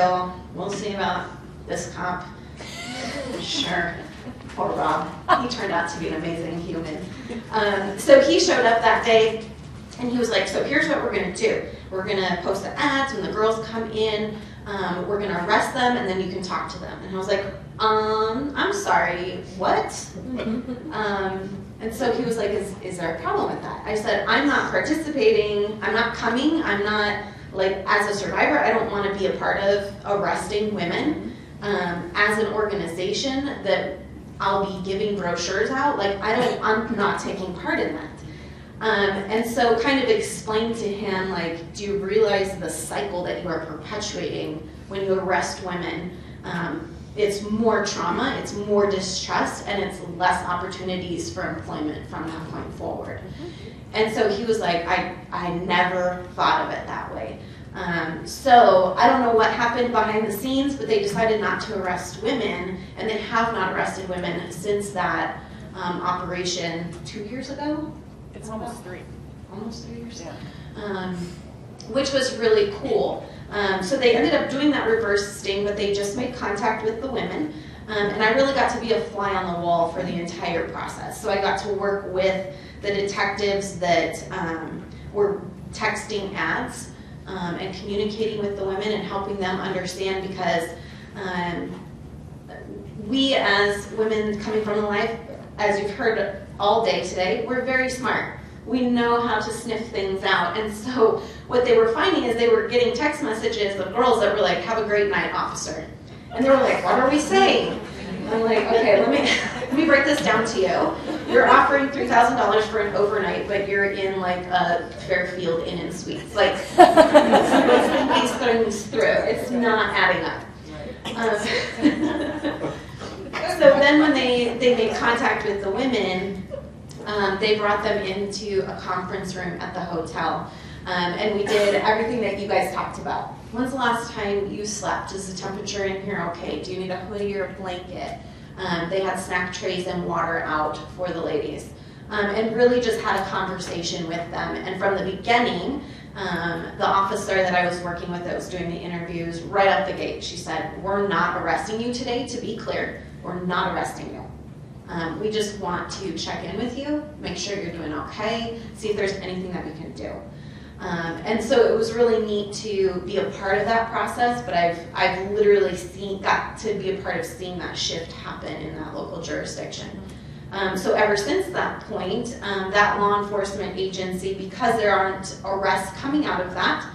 We'll see about this cop. Sure. Poor Rob. He turned out to be an amazing human. So he showed up that day, and he was like, so here's what we're going to do. We're going to post the ads when the girls come in. We're going to arrest them, and then you can talk to them. And I was like, I'm sorry, what? And so he was like, is there a problem with that? I said, I'm not participating. I'm not coming. I'm not, like, as a survivor, I don't want to be a part of arresting women. As an organization that I'll be giving brochures out, like I'm not taking part in that. And so kind of explained to him, like, do you realize the cycle that you are perpetuating when you arrest women? It's more trauma, it's more distrust, and it's less opportunities for employment from that point forward. And so he was like, I never thought of it that way. So I don't know what happened behind the scenes, but they decided not to arrest women, and they have not arrested women since that operation 2 years ago. It's almost 3. Almost 3 years. Yeah. Which was really cool. So they ended up doing that reverse sting, but they just made contact with the women. And I really got to be a fly on the wall for the entire process. So I got to work with the detectives that were texting ads and communicating with the women and helping them understand, because we as women coming from the life, as you've heard all day today, we're very smart. We know how to sniff things out. And so what they were finding is they were getting text messages of girls that were like, have a great night, officer. And they were like, what are we saying? And I'm like, okay, let me break this down to you. You're offering $3,000 for an overnight, but you're in like a Fairfield Inn and Suites. Like, these things through. It's not adding up. So then when they made contact with the women, they brought them into a conference room at the hotel. And we did everything that you guys talked about. When's the last time you slept? Is the temperature in here okay? Do you need a hoodie or a blanket? They had snack trays and water out for the ladies. And really just had a conversation with them. And from the beginning, the officer that I was working with that was doing the interviews, right out the gate, she said, we're not arresting you today, to be clear. We're not arresting you. We just want to check in with you, make sure you're doing okay, see if there's anything that we can do. And so it was really neat to be a part of that process, but I've literally got to be a part of seeing that shift happen in that local jurisdiction. So ever since that point, that law enforcement agency, because there aren't arrests coming out of that,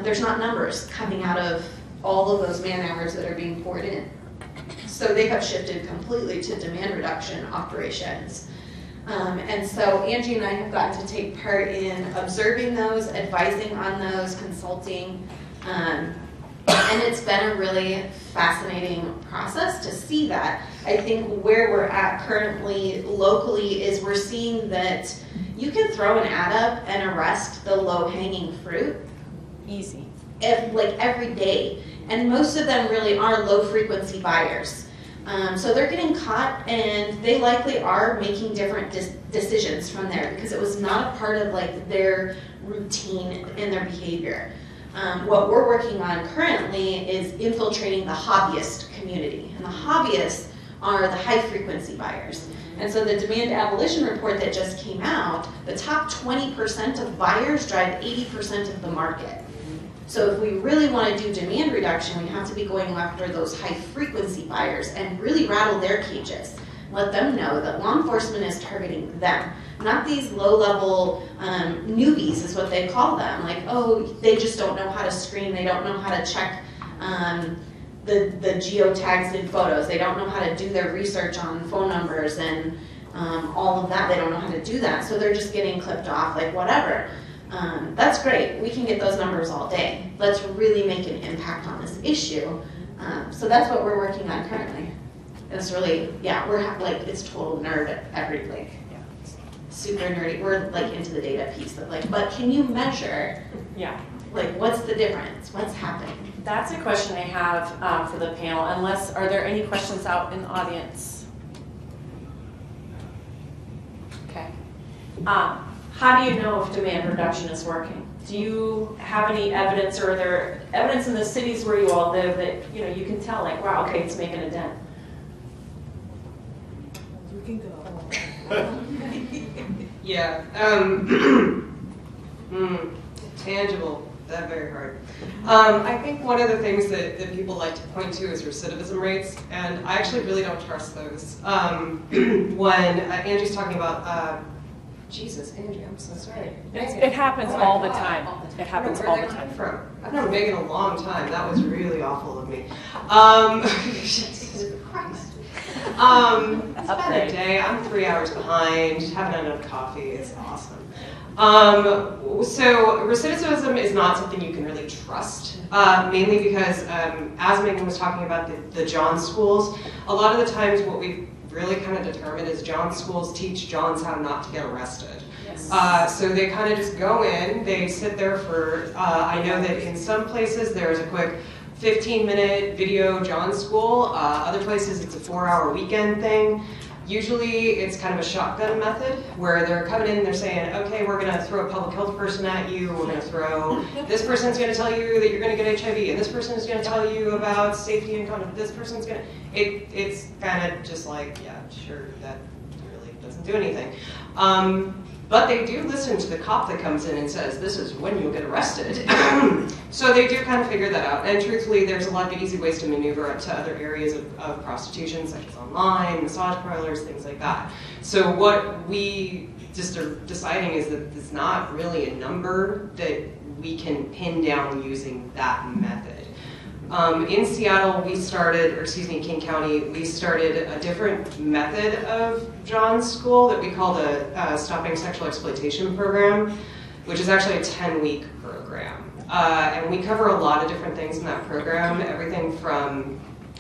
there's not numbers coming out of all of those man hours that are being poured in. So they have shifted completely to demand reduction operations. And so Angie and I have gotten to take part in observing those, advising on those, consulting. And it's been a really fascinating process to see that. I think where we're at currently locally is we're seeing that you can throw an ad up and arrest the low-hanging fruit. Easy. Like every day. And most of them really are low-frequency buyers. So they're getting caught, and they likely are making different decisions from there because it was not a part of like their routine and their behavior. What we're working on currently is infiltrating the hobbyist community, and the hobbyists are the high-frequency buyers. And so the demand abolition report that just came out, the top 20% of buyers drive 80% of the market. So if we really want to do demand reduction, we have to be going after those high-frequency buyers and really rattle their cages. Let them know that law enforcement is targeting them, not these low-level newbies is what they call them. Like, oh, they just don't know how to screen, they don't know how to check the geotags in photos, they don't know how to do their research on phone numbers and all of that, they don't know how to do that, so they're just getting clipped off, like whatever. That's great, we can get those numbers all day. Let's really make an impact on this issue. So that's what we're working on currently. It's really, yeah, we're like, it's total nerd every, like, super nerdy. We're like into the data piece of like, but can you measure, like, what's the difference? What's happening? That's a question I have for the panel, unless, are there any questions out in the audience? Okay. How do you know if demand reduction is working? Do you have any evidence, or are there evidence in the cities where you all live that, you know, you can tell, like, wow, okay, it's making a dent? You can go. Yeah. Tangible. That's very hard. I think one of the things that people like to point to is recidivism rates, and I actually really don't trust those. When Angie's talking about, Jesus, Angie, I'm so sorry. It happens all the time. It happens all the time. From? I've known Megan a long time. That was really awful of me. Jesus Christ. It's been a day. I'm 3 hours behind. Haven't had enough coffee. It's awesome. So recidivism is not something you can really trust, mainly because, as Megan was talking about the John schools, a lot of the times what we've really kind of determined is John schools teach Johns how not to get arrested. Yes. So they kind of just go in, they sit there for, I know that in some places there's a quick 15-minute video John school, other places it's a 4-hour weekend thing. Usually it's kind of a shotgun method where they're coming in and they're saying, okay, we're going to throw a public health person at you, we're going to throw, this person's going to tell you that you're going to get HIV, and this person is going to tell you about safety and conduct, this person's going to, it's kind of just like, yeah, sure, that really doesn't do anything. But they do listen to the cop that comes in and says, this is when you'll get arrested. So they do kind of figure that out. And truthfully, there's a lot of easy ways to maneuver up to other areas of prostitution, such as online, massage parlors, things like that. So what we just are deciding is that there's not really a number that we can pin down using that method. In Seattle, we started, or excuse me, King County, we started a different method of John's school that we call the Stopping Sexual Exploitation program, which is actually a 10-week program. And we cover a lot of different things in that program, everything from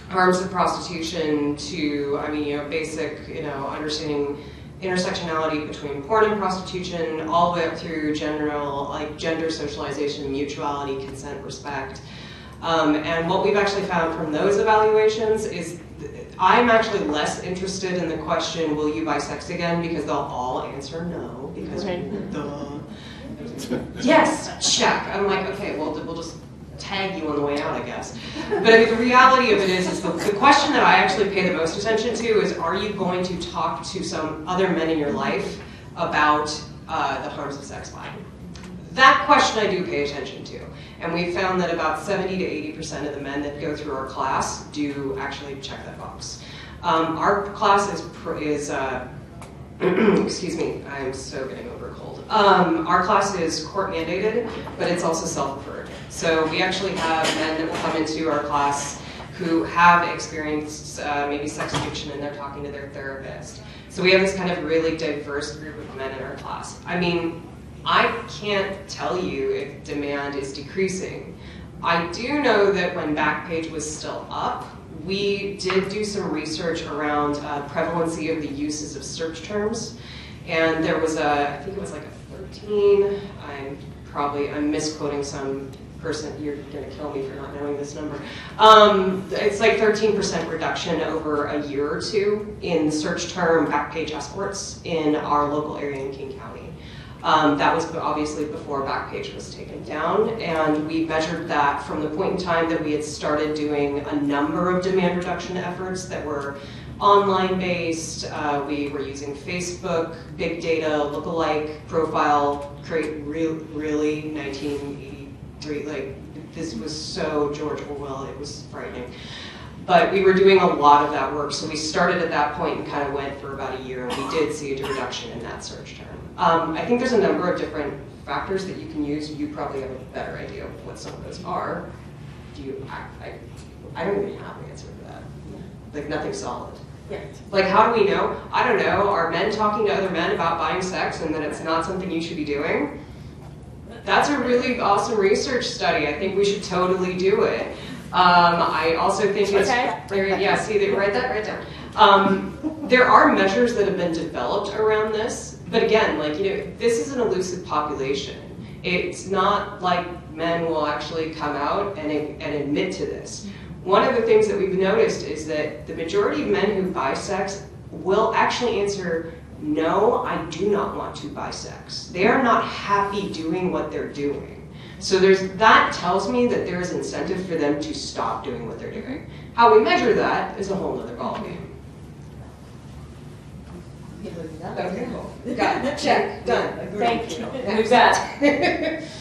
harms of prostitution to, I mean, you know, basic, you know, understanding intersectionality between porn and prostitution, all the way up through general, like gender socialization, mutuality, consent, respect. And what we've actually found from those evaluations is I'm actually less interested in the question, will you buy sex again? Because they'll all answer no, because yes, check. I'm like, okay, well, we'll just tag you on the way out, I guess. But I mean, the reality of it is the question that I actually pay the most attention to is, are you going to talk to some other men in your life about the harms of sex buying? That question I do pay attention to. And we've found that about 70 to 80% of the men that go through our class do actually check that box. Our class is excuse me, I'm so getting over a cold. Our class is court mandated, but it's also self-referred. So we actually have men that will come into our class who have experienced maybe sex addiction, and they're talking to their therapist. So we have this kind of really diverse group of men in our class. I mean, I can't tell you if demand is decreasing. I do know that when Backpage was still up, we did do some research around prevalency of the uses of search terms. And there was I think it was like a 13, I'm misquoting some person, you're gonna kill me for not knowing this number. It's like 13% reduction over a year or two in search term Backpage escorts in our local area in King County. That was obviously before Backpage was taken down, and we measured that from the point in time that we had started doing a number of demand reduction efforts that were online based. We were using Facebook, big data, lookalike profile, create really 1983, like this was so George Orwell, it was frightening. But we were doing a lot of that work, so we started at that point and kind of went for about a year, and we did see a reduction in that search term. I think there's a number of different factors that you can use. You probably have a better idea of what some of those are. Do you? I don't even have an answer for that. Like nothing solid. Yeah. Like how do we know? I don't know. Are men talking to other men about buying sex and that it's not something you should be doing? That's a really awesome research study. I think we should totally do it. I also think it's yeah. See, they write that right down. There are measures that have been developed around this, but again, like this is an elusive population. It's not like men will actually come out and admit to this. One of the things that we've noticed is that the majority of men who buy sex will actually answer, no, I do not want to buy sex. They are not happy doing what they're doing. So that tells me that there is incentive for them to stop doing what they're doing. How we measure that is a whole other ballgame. Okay, cool. Got it. Check. Done. Thank you. We've got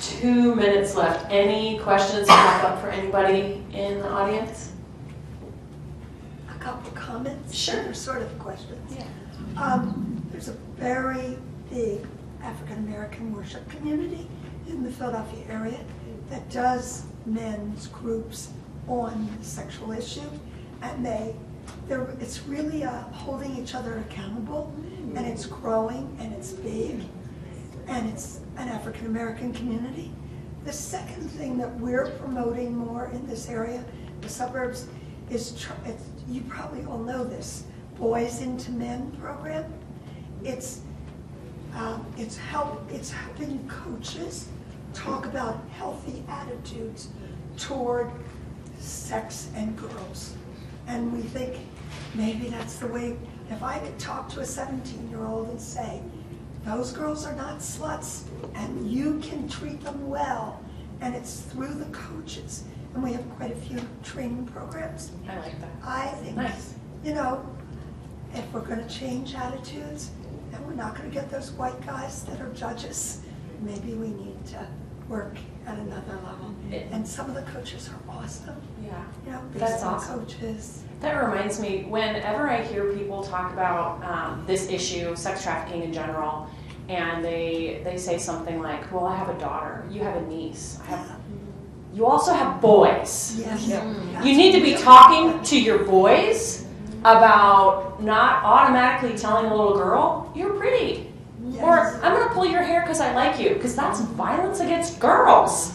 2 minutes left. Any questions pop up for anybody in the audience? A couple comments. Sure. Sort of questions. Yeah. There's a very big African American worship community in the Philadelphia area that does men's groups on the sexual issue, and it's really holding each other accountable, and it's growing and it's big, and it's an African American community. The second thing that we're promoting more in this area, the suburbs, is you probably all know this, Boys into Men program. It's helping coaches talk about healthy attitudes toward sex and girls. And we think maybe that's the way, if I could talk to a 17-year-old and say, those girls are not sluts and you can treat them well, and it's through the coaches. And we have quite a few training programs. I like that. I think, nice. If we're going to change attitudes, and we're not going to get those white guys that are judges, maybe we need to work at another level. And some of the coaches are awesome. Yeah. That's awesome. Coaches. That reminds me, whenever I hear people talk about this issue, sex trafficking in general, and they say something like, well, I have a daughter, you have a niece, you also have boys. Yes. You need to be talking to your boys about not automatically telling a little girl, you're pretty. Yes. Or I'm going to pull your hair because I like you, because that's violence against girls.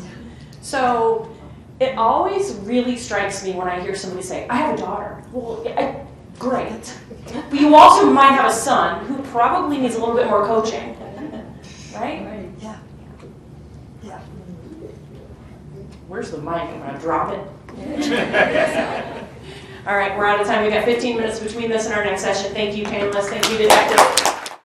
So it always really strikes me when I hear somebody say, I have a daughter. Well, great. But you also might have a son who probably needs a little bit more coaching. Right? Yeah. Yeah. Where's the mic? I'm going to drop it. All right, we're out of time. We've got 15 minutes between this and our next session. Thank you, panelists. Thank you, detectives.